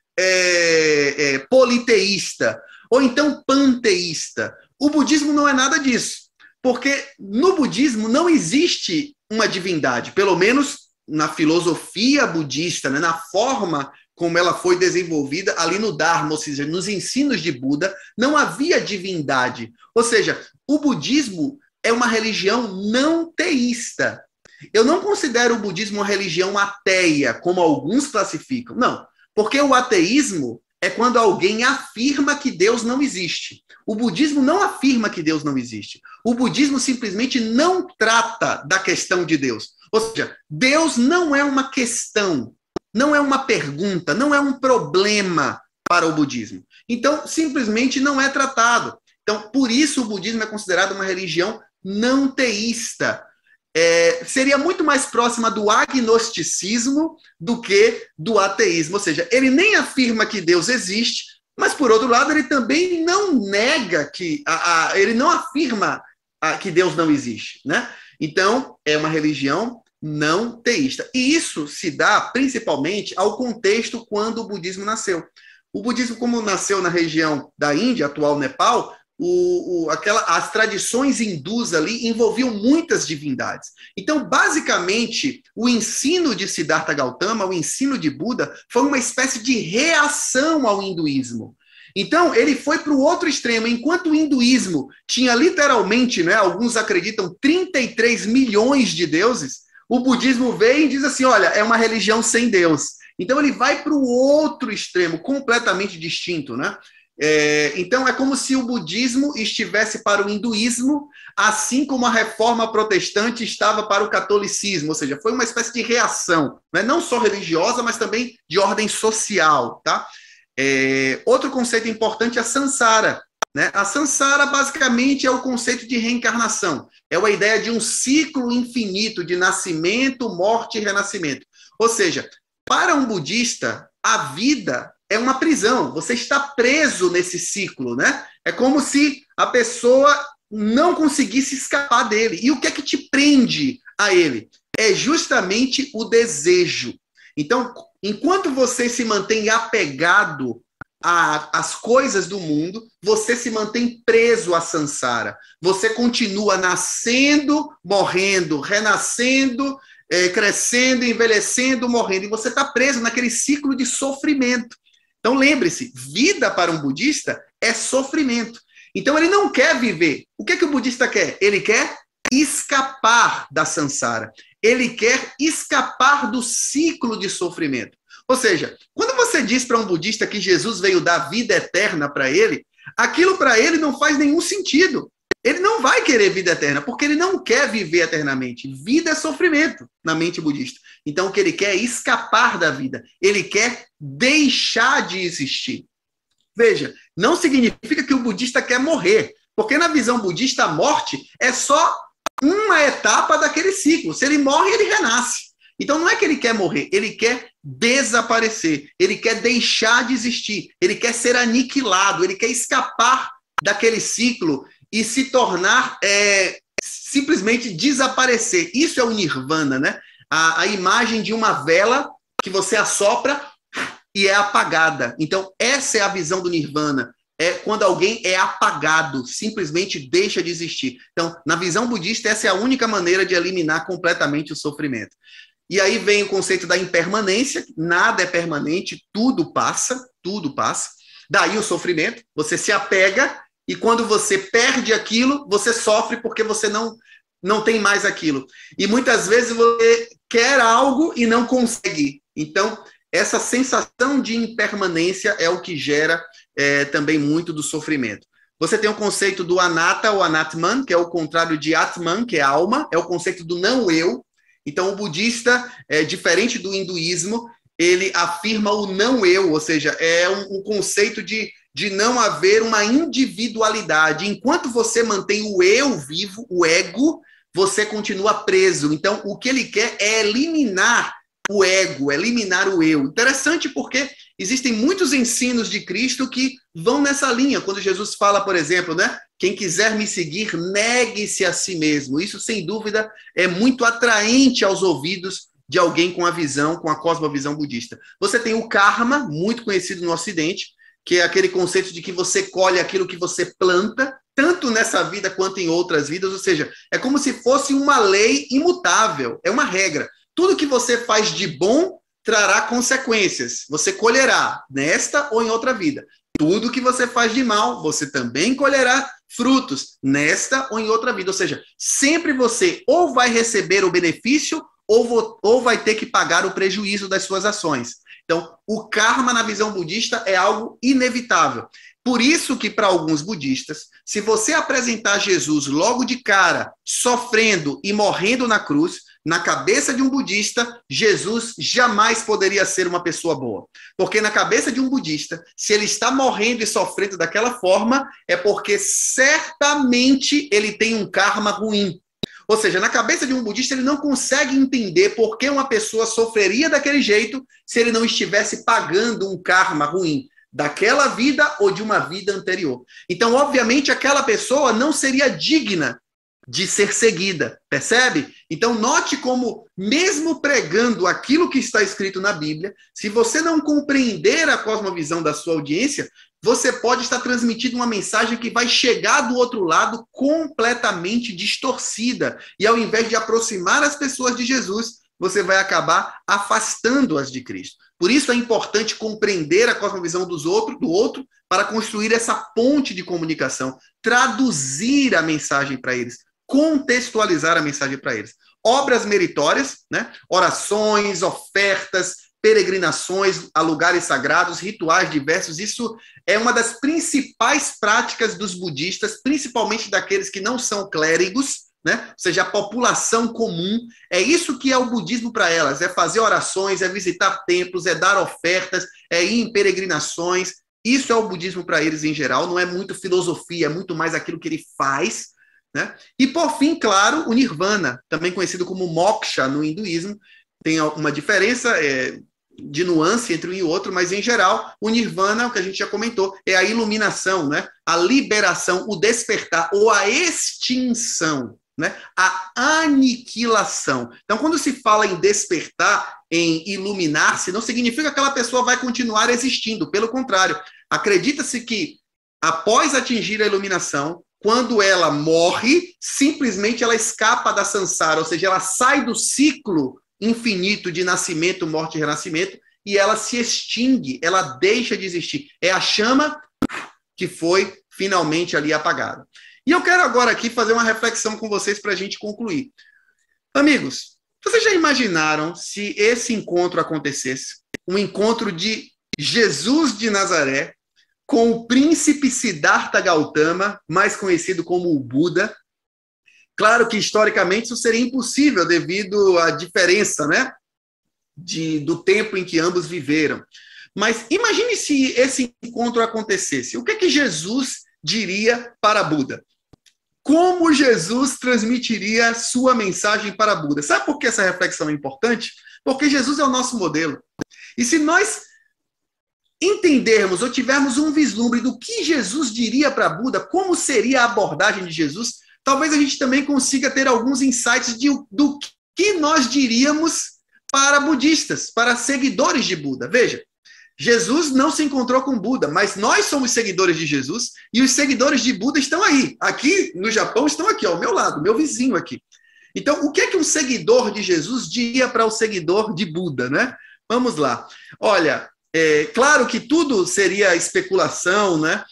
politeísta ou então panteísta. O budismo não é nada disso, porque no budismo não existe uma divindade, pelo menos na filosofia budista, né? Na forma como ela foi desenvolvida ali no Dharma, ou seja, nos ensinos de Buda, não havia divindade. Ou seja, o budismo é uma religião não teísta. Eu não considero o budismo uma religião ateia, como alguns classificam. Não, porque o ateísmo é quando alguém afirma que Deus não existe. O budismo não afirma que Deus não existe. O budismo simplesmente não trata da questão de Deus. Ou seja, Deus não é uma questão, não é uma pergunta, não é um problema para o budismo. Então, simplesmente não é tratado. Então, por isso o budismo é considerado uma religião não teísta. Seria muito mais próxima do agnosticismo do que do ateísmo. Ou seja, ele nem afirma que Deus existe, mas, por outro lado, ele também não nega que... ele não afirma que Deus não existe, né? Então, é uma religião não teísta. E isso se dá principalmente ao contexto quando o budismo nasceu. O budismo, como nasceu na região da Índia, atual Nepal, as tradições hindus ali envolviam muitas divindades. Então, basicamente, o ensino de Siddhartha Gautama, o ensino de Buda, foi uma espécie de reação ao hinduísmo. Então, ele foi para o outro extremo. Enquanto o hinduísmo tinha literalmente, né, alguns acreditam, 33 milhões de deuses, o budismo veio e diz assim, olha, é uma religião sem Deus. Então, ele vai para o outro extremo, completamente distinto, né? Então, é como se o budismo estivesse para o hinduísmo, assim como a reforma protestante estava para o catolicismo, ou seja, foi uma espécie de reação, né? Não só religiosa, mas também de ordem social, tá? Outro conceito importante é a samsara, né? A samsara, basicamente, é o conceito de reencarnação, é a ideia de um ciclo infinito de nascimento, morte e renascimento. Ou seja, para um budista, a vida é uma prisão. Você está preso nesse ciclo, né? É como se a pessoa não conseguisse escapar dele. E o que é que te prende a ele? É justamente o desejo. Então, enquanto você se mantém apegado às coisas do mundo, você se mantém preso a samsara. Você continua nascendo, morrendo, renascendo, crescendo, envelhecendo, morrendo. E você está preso naquele ciclo de sofrimento. Então, lembre-se, vida para um budista é sofrimento. Então, ele não quer viver. O que é que o budista quer? Ele quer escapar da samsara. Ele quer escapar do ciclo de sofrimento. Ou seja, quando você diz para um budista que Jesus veio dar vida eterna para ele, aquilo para ele não faz nenhum sentido. Ele não vai querer vida eterna, porque ele não quer viver eternamente. Vida é sofrimento na mente budista. Então, o que ele quer é escapar da vida. Ele quer deixar de existir. Veja, não significa que o budista quer morrer, porque na visão budista a morte é só uma etapa daquele ciclo. Se ele morre, ele renasce. Então não é que ele quer morrer, ele quer desaparecer, ele quer deixar de existir, ele quer ser aniquilado, ele quer escapar daquele ciclo e se tornar, simplesmente desaparecer. Isso é o nirvana, né? A imagem de uma vela que você assopra e é apagada. Então essa é a visão do nirvana. É quando alguém é apagado, simplesmente deixa de existir. Então, na visão budista, essa é a única maneira de eliminar completamente o sofrimento. E aí vem o conceito da impermanência, nada é permanente, tudo passa, tudo passa. Daí o sofrimento, você se apega e quando você perde aquilo, você sofre porque você não tem mais aquilo. E muitas vezes você quer algo e não consegue. Então, essa sensação de impermanência é o que gera também muito do sofrimento. Você tem o conceito do anatta ou anatman, que é o contrário de atman, que é alma, é o conceito do não eu. Então, o budista, diferente do hinduísmo, ele afirma o não eu, ou seja, é um conceito de não haver uma individualidade. Enquanto você mantém o eu vivo, o ego, você continua preso. Então, o que ele quer é eliminar o ego, eliminar o eu. Interessante porque existem muitos ensinos de Cristo que vão nessa linha. Quando Jesus fala, por exemplo, né? Quem quiser me seguir, negue-se a si mesmo. Isso, sem dúvida, é muito atraente aos ouvidos de alguém com a visão, com a cosmovisão budista. Você tem o karma, muito conhecido no Ocidente, que é aquele conceito de que você colhe aquilo que você planta, tanto nessa vida quanto em outras vidas. Ou seja, é como se fosse uma lei imutável, é uma regra. Tudo que você faz de bom trará consequências. Você colherá nesta ou em outra vida. Tudo que você faz de mal, você também colherá frutos nesta ou em outra vida. Ou seja, sempre você ou vai receber o benefício ou vai ter que pagar o prejuízo das suas ações. Então, o karma na visão budista é algo inevitável. Por isso que, para alguns budistas, se você apresentar Jesus logo de cara, sofrendo e morrendo na cruz, na cabeça de um budista, Jesus jamais poderia ser uma pessoa boa. Porque na cabeça de um budista, se ele está morrendo e sofrendo daquela forma, é porque certamente ele tem um karma ruim. Ou seja, na cabeça de um budista, ele não consegue entender por que uma pessoa sofreria daquele jeito se ele não estivesse pagando um karma ruim daquela vida ou de uma vida anterior. Então, obviamente, aquela pessoa não seria digna de ser seguida, percebe? Então, note como, mesmo pregando aquilo que está escrito na Bíblia, se você não compreender a cosmovisão da sua audiência, você pode estar transmitindo uma mensagem que vai chegar do outro lado completamente distorcida. E ao invés de aproximar as pessoas de Jesus, você vai acabar afastando-as de Cristo. Por isso é importante compreender a cosmovisão do outro para construir essa ponte de comunicação, traduzir a mensagem para eles, contextualizar a mensagem para eles. Obras meritórias, né? Orações, ofertas, peregrinações a lugares sagrados, rituais diversos, isso é uma das principais práticas dos budistas, principalmente daqueles que não são clérigos, né? Ou seja, a população comum. É isso que é o budismo para elas, é fazer orações, é visitar templos, é dar ofertas, é ir em peregrinações. Isso é o budismo para eles em geral, não é muito filosofia, é muito mais aquilo que ele faz, né? E por fim, claro, o nirvana, também conhecido como moksha no hinduísmo. tem uma diferença de nuance entre um e outro, mas em geral, o nirvana, o que a gente já comentou, é a iluminação, né? A liberação, o despertar ou a extinção, né? A aniquilação. Então, quando se fala em despertar, em iluminar-se, não significa que aquela pessoa vai continuar existindo, pelo contrário, acredita-se que após atingir a iluminação, quando ela morre, simplesmente ela escapa da samsara, ou seja, ela sai do ciclo infinito de nascimento, morte e renascimento, e ela se extingue, ela deixa de existir. É a chama que foi finalmente ali apagada. E eu quero agora aqui fazer uma reflexão com vocês para a gente concluir. Amigos, vocês já imaginaram se esse encontro acontecesse? Um encontro de Jesus de Nazaré com o príncipe Siddhartha Gautama, mais conhecido como o Buda. Claro que, historicamente, isso seria impossível devido à diferença, né, do tempo em que ambos viveram. Mas imagine se esse encontro acontecesse. O que é que Jesus diria para Buda? Como Jesus transmitiria sua mensagem para Buda? Sabe por que essa reflexão é importante? Porque Jesus é o nosso modelo. E se nós entendermos ou tivermos um vislumbre do que Jesus diria para Buda, como seria a abordagem de Jesus, talvez a gente também consiga ter alguns insights do que nós diríamos para budistas, para seguidores de Buda. Veja, Jesus não se encontrou com Buda, mas nós somos seguidores de Jesus e os seguidores de Buda estão aí. Aqui no Japão estão aqui, ao meu lado, meu vizinho aqui. Então, o que é que um seguidor de Jesus diria para o seguidor de Buda, né? Vamos lá. Olha, claro que tudo seria especulação, né?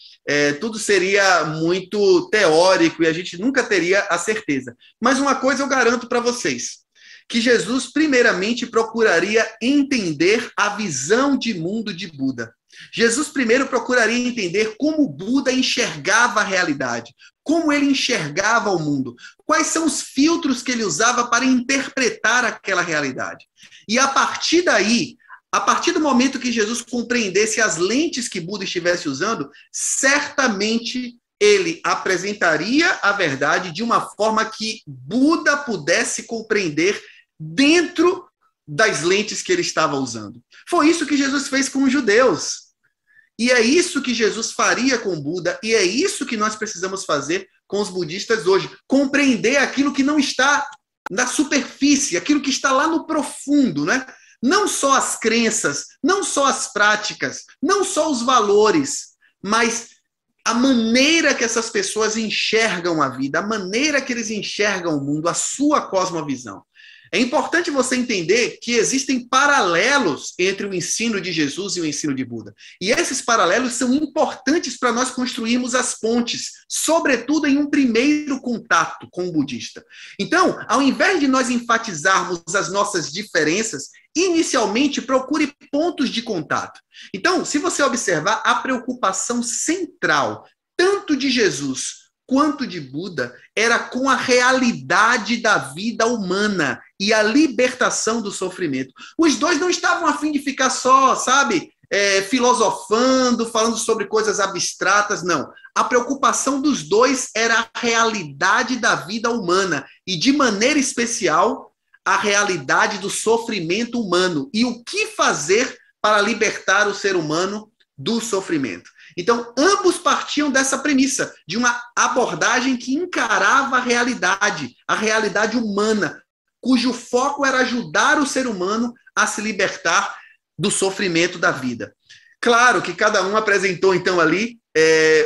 Tudo seria muito teórico e a gente nunca teria a certeza. Mas uma coisa eu garanto para vocês, que Jesus primeiramente procuraria entender a visão de mundo de Buda. Jesus primeiro procuraria entender como Buda enxergava a realidade, como ele enxergava o mundo, quais são os filtros que ele usava para interpretar aquela realidade. E a partir daí, a partir do momento que Jesus compreendesse as lentes que Buda estivesse usando, certamente ele apresentaria a verdade de uma forma que Buda pudesse compreender dentro das lentes que ele estava usando. Foi isso que Jesus fez com os judeus. E é isso que Jesus faria com Buda, e é isso que nós precisamos fazer com os budistas hoje. Compreender aquilo que não está na superfície, aquilo que está lá no profundo, né? Não só as crenças, não só as práticas, não só os valores, mas a maneira que essas pessoas enxergam a vida, a maneira que eles enxergam o mundo, a sua cosmovisão. É importante você entender que existem paralelos entre o ensino de Jesus e o ensino de Buda. E esses paralelos são importantes para nós construirmos as pontes, sobretudo em um primeiro contato com o budista. Então, ao invés de nós enfatizarmos as nossas diferenças, inicialmente procure pontos de contato. Então, se você observar, a preocupação central, tanto de Jesus quanto de Buda, era com a realidade da vida humana e a libertação do sofrimento. Os dois não estavam a fim de ficar só, sabe, filosofando, falando sobre coisas abstratas, não. A preocupação dos dois era a realidade da vida humana e, de maneira especial, a realidade do sofrimento humano e o que fazer para libertar o ser humano do sofrimento. Então, ambos partiam dessa premissa, de uma abordagem que encarava a realidade humana, cujo foco era ajudar o ser humano a se libertar do sofrimento da vida. Claro que cada um apresentou, então, ali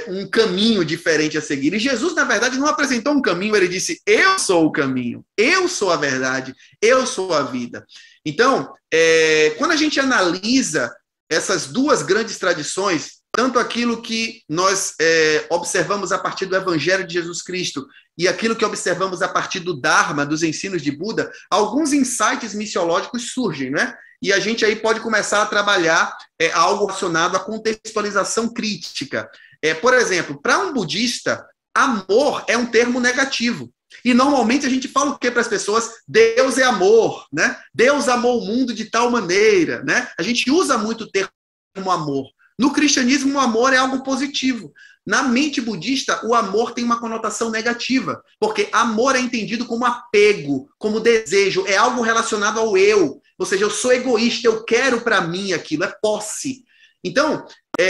um caminho diferente a seguir. E Jesus, na verdade, não apresentou um caminho, ele disse, eu sou o caminho, eu sou a verdade, eu sou a vida. Então, quando a gente analisa essas duas grandes tradições, tanto aquilo que nós observamos a partir do Evangelho de Jesus Cristo e aquilo que observamos a partir do Dharma, dos ensinos de Buda, alguns insights missiológicos surgem, né? E a gente aí pode começar a trabalhar algo relacionado à contextualização crítica. Por exemplo, para um budista, amor é um termo negativo. E normalmente a gente fala o quê para as pessoas? Deus é amor, né? Deus amou o mundo de tal maneira, né? A gente usa muito o termo amor. No cristianismo, o amor é algo positivo. Na mente budista, o amor tem uma conotação negativa, porque amor é entendido como apego, como desejo, é algo relacionado ao eu, Ou seja, eu sou egoísta, eu quero para mim aquilo, é posse. Então,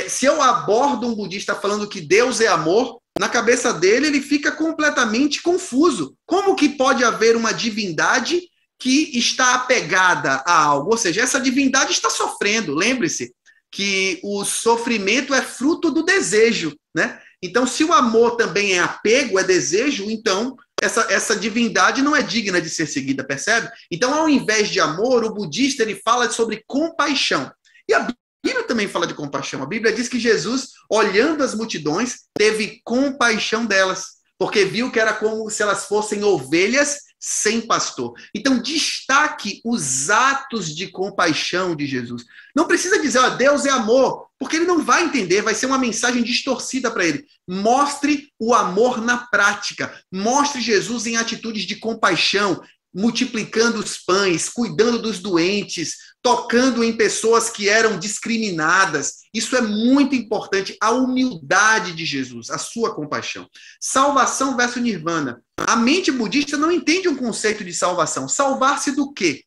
se eu abordo um budista falando que Deus é amor, na cabeça dele ele fica completamente confuso. Como que pode haver uma divindade que está apegada a algo? Ou seja, essa divindade está sofrendo. Lembre-se que o sofrimento é fruto do desejo, né? Então, se o amor também é apego, é desejo, então essa divindade não é digna de ser seguida, percebe? Então, ao invés de amor, o budista ele fala sobre compaixão. E a Bíblia também fala de compaixão. A Bíblia diz que Jesus, olhando as multidões, teve compaixão delas, porque viu que era como se elas fossem ovelhas sem pastor. Então, destaque os atos de compaixão de Jesus. Não precisa dizer, ó, Deus é amor, porque ele não vai entender, vai ser uma mensagem distorcida para ele. Mostre o amor na prática. Mostre Jesus em atitudes de compaixão, multiplicando os pães, cuidando dos doentes, tocando em pessoas que eram discriminadas. Isso é muito importante, a humildade de Jesus, a sua compaixão. Salvação versus nirvana. A mente budista não entende um conceito de salvação. Salvar-se do quê?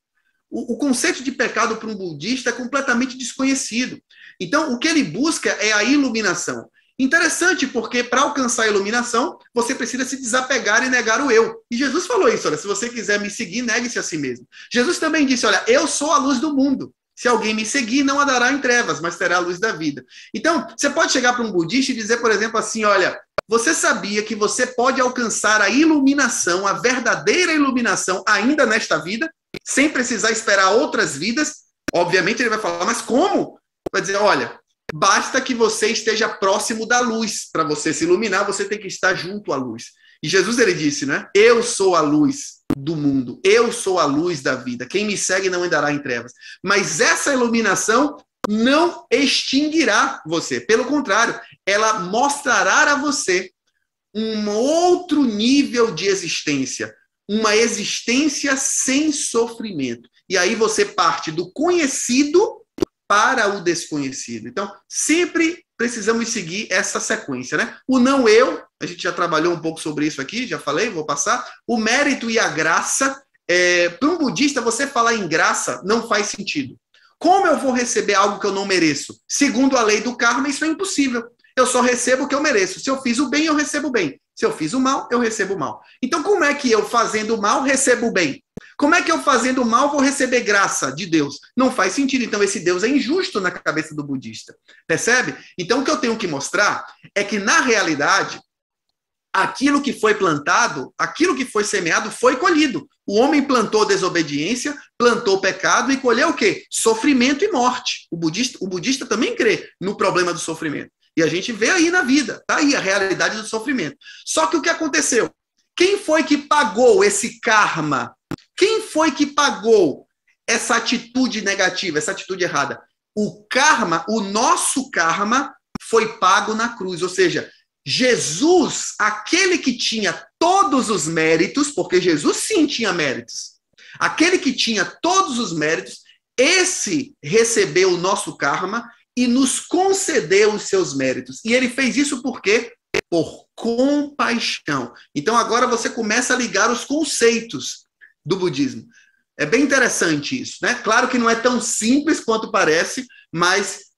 O conceito de pecado para um budista é completamente desconhecido. Então, o que ele busca é a iluminação. Interessante, porque para alcançar a iluminação, você precisa se desapegar e negar o eu. E Jesus falou isso, olha, se você quiser me seguir, negue-se a si mesmo. Jesus também disse, olha, eu sou a luz do mundo. Se alguém me seguir, não andará em trevas, mas terá a luz da vida. Então, você pode chegar para um budista e dizer, por exemplo, assim, olha, você sabia que você pode alcançar a iluminação, a verdadeira iluminação, ainda nesta vida, sem precisar esperar outras vidas? Obviamente ele vai falar, mas como? Vai dizer, olha, basta que você esteja próximo da luz. Para você se iluminar, você tem que estar junto à luz. E Jesus, ele disse, né? Eu sou a luz do mundo. Eu sou a luz da vida. Quem me segue não andará em trevas. Mas essa iluminação não extinguirá você. Pelo contrário, ela mostrará a você um outro nível de existência. Uma existência sem sofrimento. E aí você parte do conhecido para o desconhecido. Então, sempre precisamos seguir essa sequência, né? O não eu, a gente já trabalhou um pouco sobre isso aqui, já falei, vou passar. O mérito e a graça. Para um budista, você falar em graça não faz sentido. Como eu vou receber algo que eu não mereço? Segundo a lei do karma, isso é impossível. Eu só recebo o que eu mereço. Se eu fiz o bem, eu recebo o bem. Se eu fiz o mal, eu recebo o mal. Então, como é que eu, fazendo o mal, recebo o bem? Como é que eu, fazendo o mal, vou receber graça de Deus? Não faz sentido. Então, esse Deus é injusto na cabeça do budista. Percebe? Então, o que eu tenho que mostrar é que, na realidade, aquilo que foi plantado, aquilo que foi semeado, foi colhido. O homem plantou desobediência, plantou pecado e colheu o quê? Sofrimento e morte. O budista também crê no problema do sofrimento. E a gente vê aí na vida, tá aí a realidade do sofrimento. Só que o que aconteceu? Quem foi que pagou esse karma? Quem foi que pagou essa atitude negativa, essa atitude errada? O karma, o nosso karma, foi pago na cruz. Ou seja, Jesus, aquele que tinha todos os méritos, porque Jesus sim tinha méritos, aquele que tinha todos os méritos, esse recebeu o nosso karma e nos concedeu os seus méritos. E ele fez isso por quê? Por compaixão. Então agora você começa a ligar os conceitos do budismo. É bem interessante isso, né? Claro que não é tão simples quanto parece, mas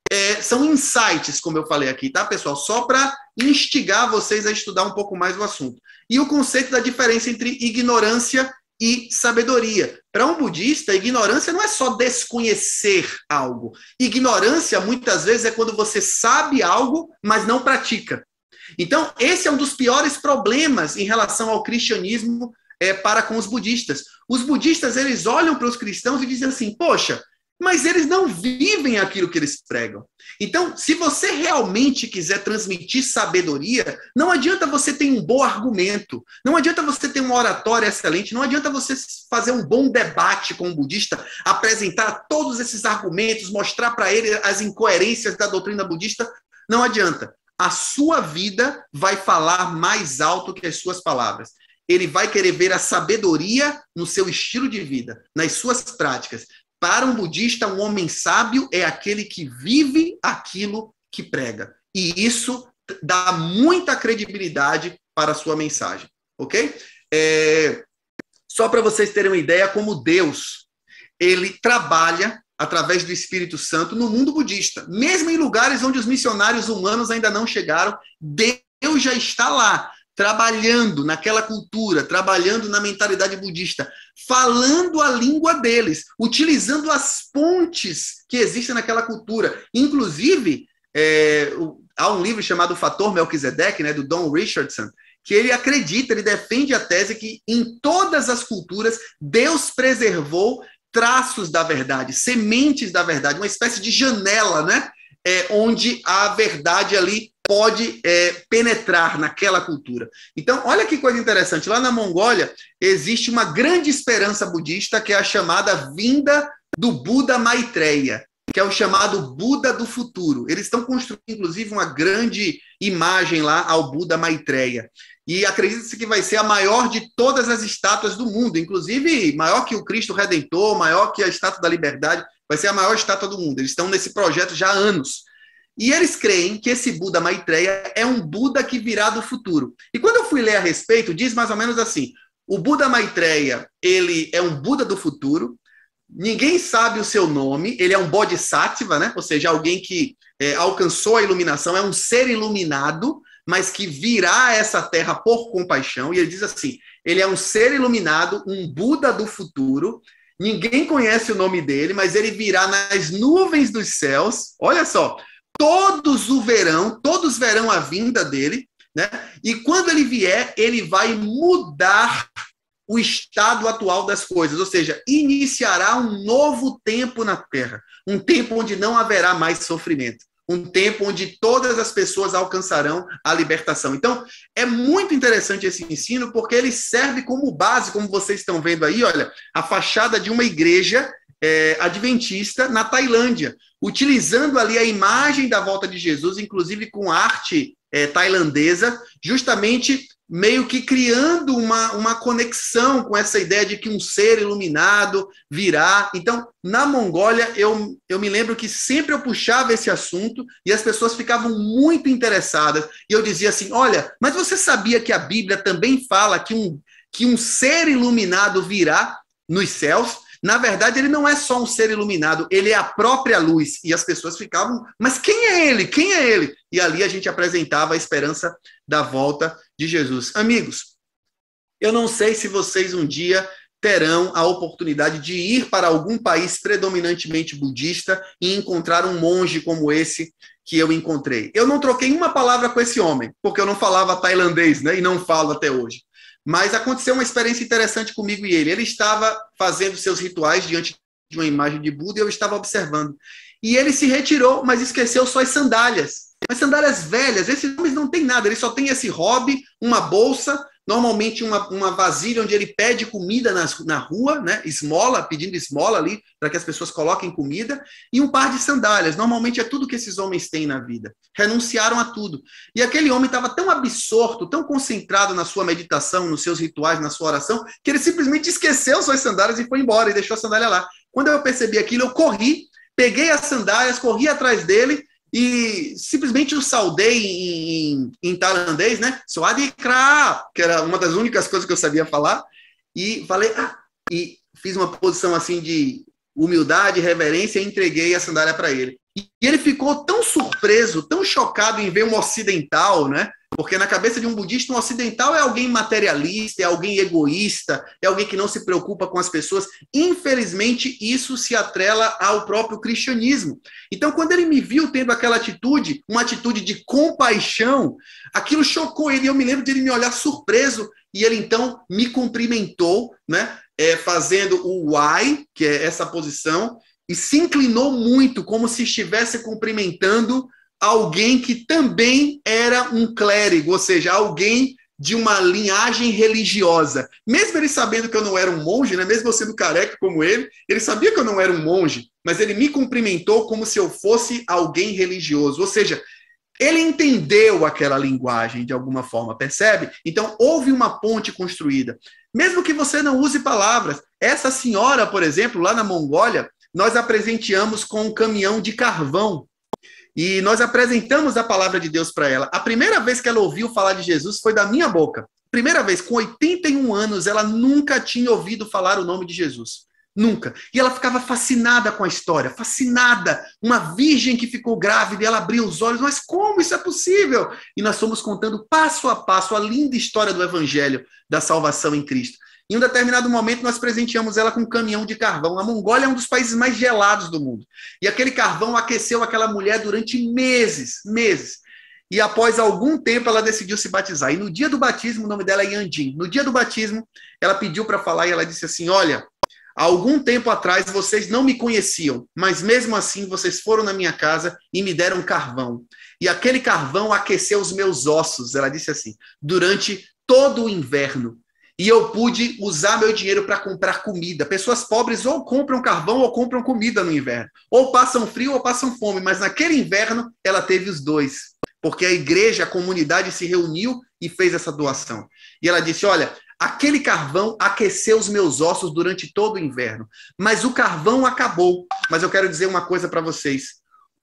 são insights, como eu falei aqui, tá, pessoal? Só para instigar vocês a estudar um pouco mais o assunto. E o conceito da diferença entre ignorância e sabedoria. Para um budista, ignorância não é só desconhecer algo. Ignorância, muitas vezes, é quando você sabe algo, mas não pratica. Então, esse é um dos piores problemas em relação ao cristianismo para com os budistas. Os budistas, eles olham para os cristãos e dizem assim, poxa, mas eles não vivem aquilo que eles pregam. Então, se você realmente quiser transmitir sabedoria, não adianta você ter um bom argumento, não adianta você ter uma oratória excelente, não adianta você fazer um bom debate com um budista, apresentar todos esses argumentos, mostrar para ele as incoerências da doutrina budista, não adianta. A sua vida vai falar mais alto que as suas palavras. Ele vai querer ver a sabedoria no seu estilo de vida, nas suas práticas. Para um budista, um homem sábio é aquele que vive aquilo que prega. E isso dá muita credibilidade para a sua mensagem, ok? Só para vocês terem uma ideia como Deus, ele trabalha através do Espírito Santo no mundo budista. Mesmo em lugares onde os missionários humanos ainda não chegaram, Deus já está lá, trabalhando naquela cultura, trabalhando na mentalidade budista, falando a língua deles, utilizando as pontes que existem naquela cultura. Inclusive, há um livro chamado Fator Melquisedeque, né, do Don Richardson, que ele acredita, ele defende a tese que em todas as culturas Deus preservou traços da verdade, sementes da verdade, uma espécie de janela, né, onde a verdade ali pode penetrar naquela cultura. Então, olha que coisa interessante. Lá na Mongólia, existe uma grande esperança budista, que é a chamada vinda do Buda Maitreya, que é o chamado Buda do futuro. Eles estão construindo, inclusive, uma grande imagem lá ao Buda Maitreya. E acredita-se que vai ser a maior de todas as estátuas do mundo, inclusive maior que o Cristo Redentor, maior que a Estátua da Liberdade, vai ser a maior estátua do mundo. Eles estão nesse projeto já há anos. E eles creem que esse Buda Maitreya é um Buda que virá do futuro. E quando eu fui ler a respeito, diz mais ou menos assim: o Buda Maitreya, ele é um Buda do futuro, ninguém sabe o seu nome, ele é um Bodhisattva, né? Ou seja, alguém que alcançou a iluminação, é um ser iluminado, mas que virá a essa terra por compaixão. E ele diz assim, ele é um ser iluminado, um Buda do futuro, ninguém conhece o nome dele, mas ele virá nas nuvens dos céus, olha só, todos verão a vinda dele, né? E quando ele vier, ele vai mudar o estado atual das coisas, ou seja, iniciará um novo tempo na Terra, um tempo onde não haverá mais sofrimento, um tempo onde todas as pessoas alcançarão a libertação. Então, é muito interessante esse ensino, porque ele serve como base, como vocês estão vendo aí, olha, a fachada de uma igreja adventista na Tailândia, utilizando ali a imagem da volta de Jesus, inclusive com arte tailandesa, justamente meio que criando uma conexão com essa ideia de que um ser iluminado virá. Então, na Mongólia, eu me lembro que sempre eu puxava esse assunto e as pessoas ficavam muito interessadas. E eu dizia assim, olha, mas você sabia que a Bíblia também fala que um ser iluminado virá nos céus? Na verdade, ele não é só um ser iluminado, ele é a própria luz. E as pessoas ficavam, mas quem é ele? Quem é ele? E ali a gente apresentava a esperança da volta de Jesus. Amigos, eu não sei se vocês um dia terão a oportunidade de ir para algum país predominantemente budista e encontrar um monge como esse que eu encontrei. Eu não troquei uma palavra com esse homem, porque eu não falava tailandês, né? E não falo até hoje. Mas aconteceu uma experiência interessante comigo e ele. Ele estava fazendo seus rituais diante de uma imagem de Buda e eu estava observando. E ele se retirou, mas esqueceu suas sandálias. Mas sandálias velhas, esses homens não têm nada, ele só tem esse hobby, uma bolsa, normalmente uma vasilha onde ele pede comida na rua, né? Esmola, pedindo esmola ali, para que as pessoas coloquem comida, e um par de sandálias. Normalmente é tudo que esses homens têm na vida. Renunciaram a tudo. E aquele homem estava tão absorto, tão concentrado na sua meditação, nos seus rituais, na sua oração, que ele simplesmente esqueceu suas sandálias e foi embora, e deixou a sandália lá. Quando eu percebi aquilo, eu corri, peguei as sandálias, corri atrás dele, e simplesmente o saudei em tailandês, né? Swadikra, que era uma das únicas coisas que eu sabia falar, e falei, e fiz uma posição assim de humildade, reverência, e entreguei a sandália para ele. E ele ficou tão surpreso, tão chocado em ver um ocidental, né? Porque na cabeça de um budista, um ocidental é alguém materialista, é alguém egoísta, é alguém que não se preocupa com as pessoas. Infelizmente, isso se atrela ao próprio cristianismo. Então, quando ele me viu tendo aquela atitude, uma atitude de compaixão, aquilo chocou ele. Eu me lembro de ele me olhar surpreso, e ele então me cumprimentou, né? Fazendo o Y, que é essa posição, e se inclinou muito, como se estivesse cumprimentando alguém que também era um clérigo, ou seja, alguém de uma linhagem religiosa. Mesmo ele sabendo que eu não era um monge, né? Mesmo eu sendo careca como ele sabia que eu não era um monge, mas ele me cumprimentou como se eu fosse alguém religioso. Ou seja, ele entendeu aquela linguagem de alguma forma, percebe? Então, houve uma ponte construída. Mesmo que você não use palavras. Essa senhora, por exemplo, lá na Mongólia, nós a presenteamos com um caminhão de carvão. E nós apresentamos a palavra de Deus para ela. A primeira vez que ela ouviu falar de Jesus foi da minha boca. Primeira vez, com 81 anos, ela nunca tinha ouvido falar o nome de Jesus. Nunca. E ela ficava fascinada com a história, fascinada. Uma virgem que ficou grávida e ela abriu os olhos. Mas como isso é possível? E nós fomos contando passo a passo a linda história do Evangelho da salvação em Cristo. Em um determinado momento, nós presenteamos ela com um caminhão de carvão. A Mongólia é um dos países mais gelados do mundo. E aquele carvão aqueceu aquela mulher durante meses. E após algum tempo, ela decidiu se batizar. E no dia do batismo, o nome dela é Yandin. No dia do batismo, ela pediu para falar e ela disse assim, olha, há algum tempo atrás, vocês não me conheciam, mas mesmo assim, vocês foram na minha casa e me deram carvão. E aquele carvão aqueceu os meus ossos, ela disse assim, durante todo o inverno. E eu pude usar meu dinheiro para comprar comida. Pessoas pobres ou compram carvão ou compram comida no inverno. Ou passam frio ou passam fome. Mas naquele inverno, ela teve os dois. Porque a igreja, a comunidade se reuniu e fez essa doação. E ela disse, olha, aquele carvão aqueceu os meus ossos durante todo o inverno. Mas o carvão acabou. Mas eu quero dizer uma coisa para vocês.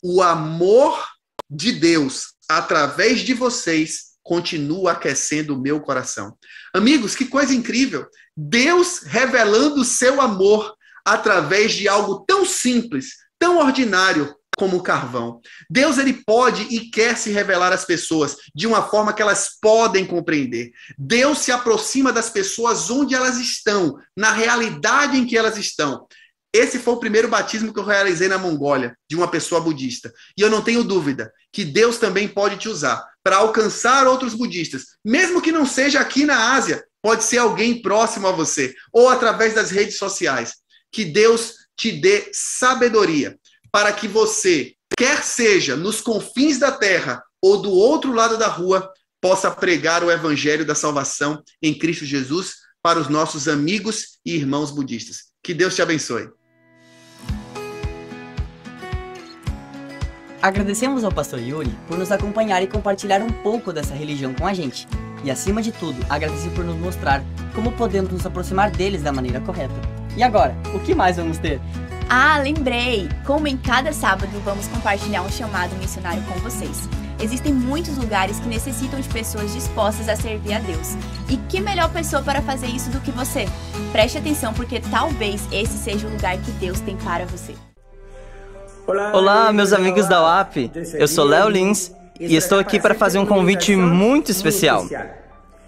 O amor de Deus, através de vocês, continua aquecendo o meu coração. Amigos, que coisa incrível! Deus revelando o seu amor através de algo tão simples, tão ordinário como o carvão. Deus, ele pode e quer se revelar às pessoas de uma forma que elas podem compreender. Deus se aproxima das pessoas onde elas estão, na realidade em que elas estão. Esse foi o primeiro batismo que eu realizei na Mongólia, de uma pessoa budista. E eu não tenho dúvida que Deus também pode te usar para alcançar outros budistas. Mesmo que não seja aqui na Ásia, pode ser alguém próximo a você, ou através das redes sociais. Que Deus te dê sabedoria para que você, quer seja nos confins da terra ou do outro lado da rua, possa pregar o evangelho da salvação em Cristo Jesus para os nossos amigos e irmãos budistas. Que Deus te abençoe. Agradecemos ao pastor Yuri por nos acompanhar e compartilhar um pouco dessa religião com a gente. E acima de tudo, agradecer por nos mostrar como podemos nos aproximar deles da maneira correta. E agora, o que mais vamos ter? Ah, lembrei! Como em cada sábado vamos compartilhar um chamado missionário com vocês. Existem muitos lugares que necessitam de pessoas dispostas a servir a Deus. E que melhor pessoa para fazer isso do que você? Preste atenção, porque talvez esse seja o lugar que Deus tem para você. Olá, meus amigos da UAP. Eu sou Léo Lins e estou aqui para fazer um convite muito especial.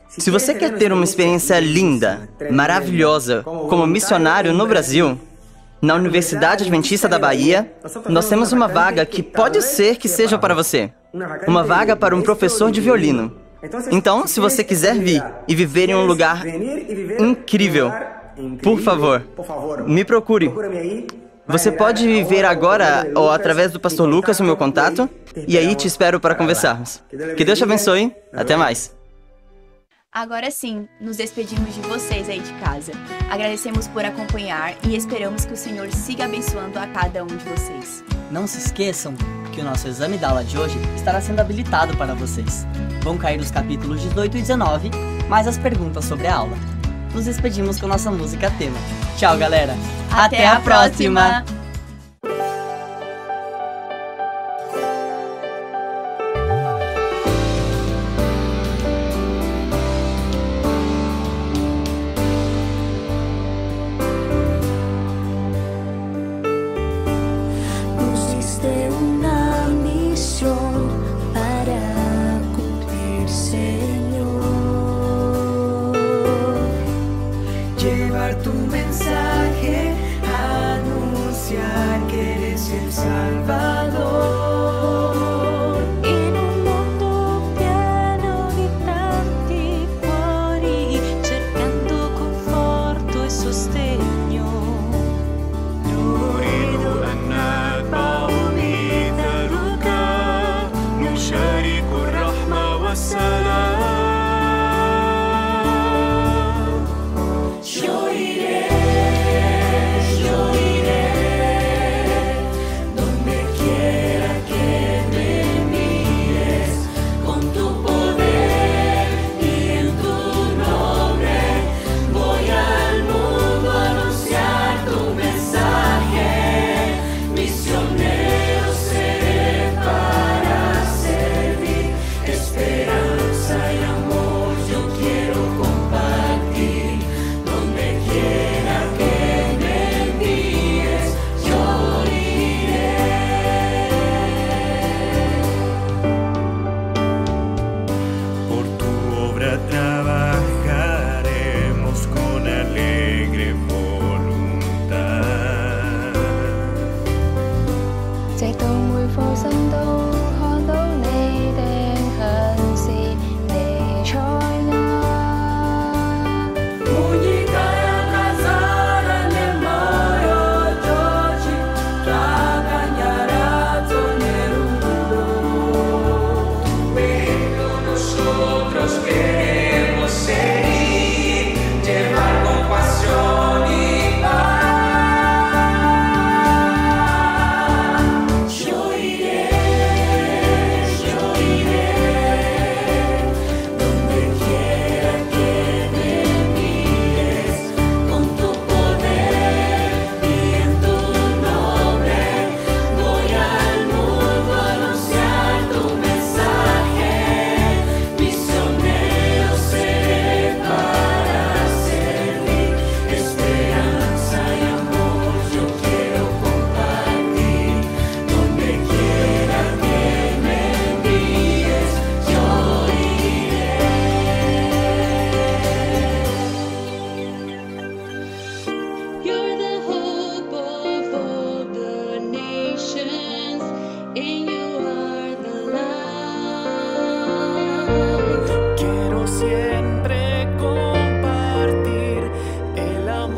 Se você quer ter uma experiência linda, maravilhosa, como missionário no Brasil, na Universidade Adventista da Bahia, nós temos uma vaga que pode ser que seja para você. Uma vaga para um professor de violino. Então, se você quiser vir e viver em um lugar incrível, por favor, me procure. Você pode ver agora ou através do pastor Lucas o meu contato, e aí te espero para conversarmos. Que Deus te abençoe. Até mais. Agora sim, nos despedimos de vocês aí de casa. Agradecemos por acompanhar e esperamos que o Senhor siga abençoando a cada um de vocês. Não se esqueçam que o nosso exame da aula de hoje estará sendo habilitado para vocês. Vão cair os capítulos 18 e 19, mais as perguntas sobre a aula. Nos despedimos com nossa música tema. Tchau, galera! Até a próxima! Llevar tu mensaje, anunciar que eres el Salvador. In un mondo pieno di tanti cuori, cercando conforto e sostegno. نريد أن نتبع مثالك، نشارك الرحمة والسلام. Yo iré donde quiera.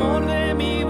amor de mi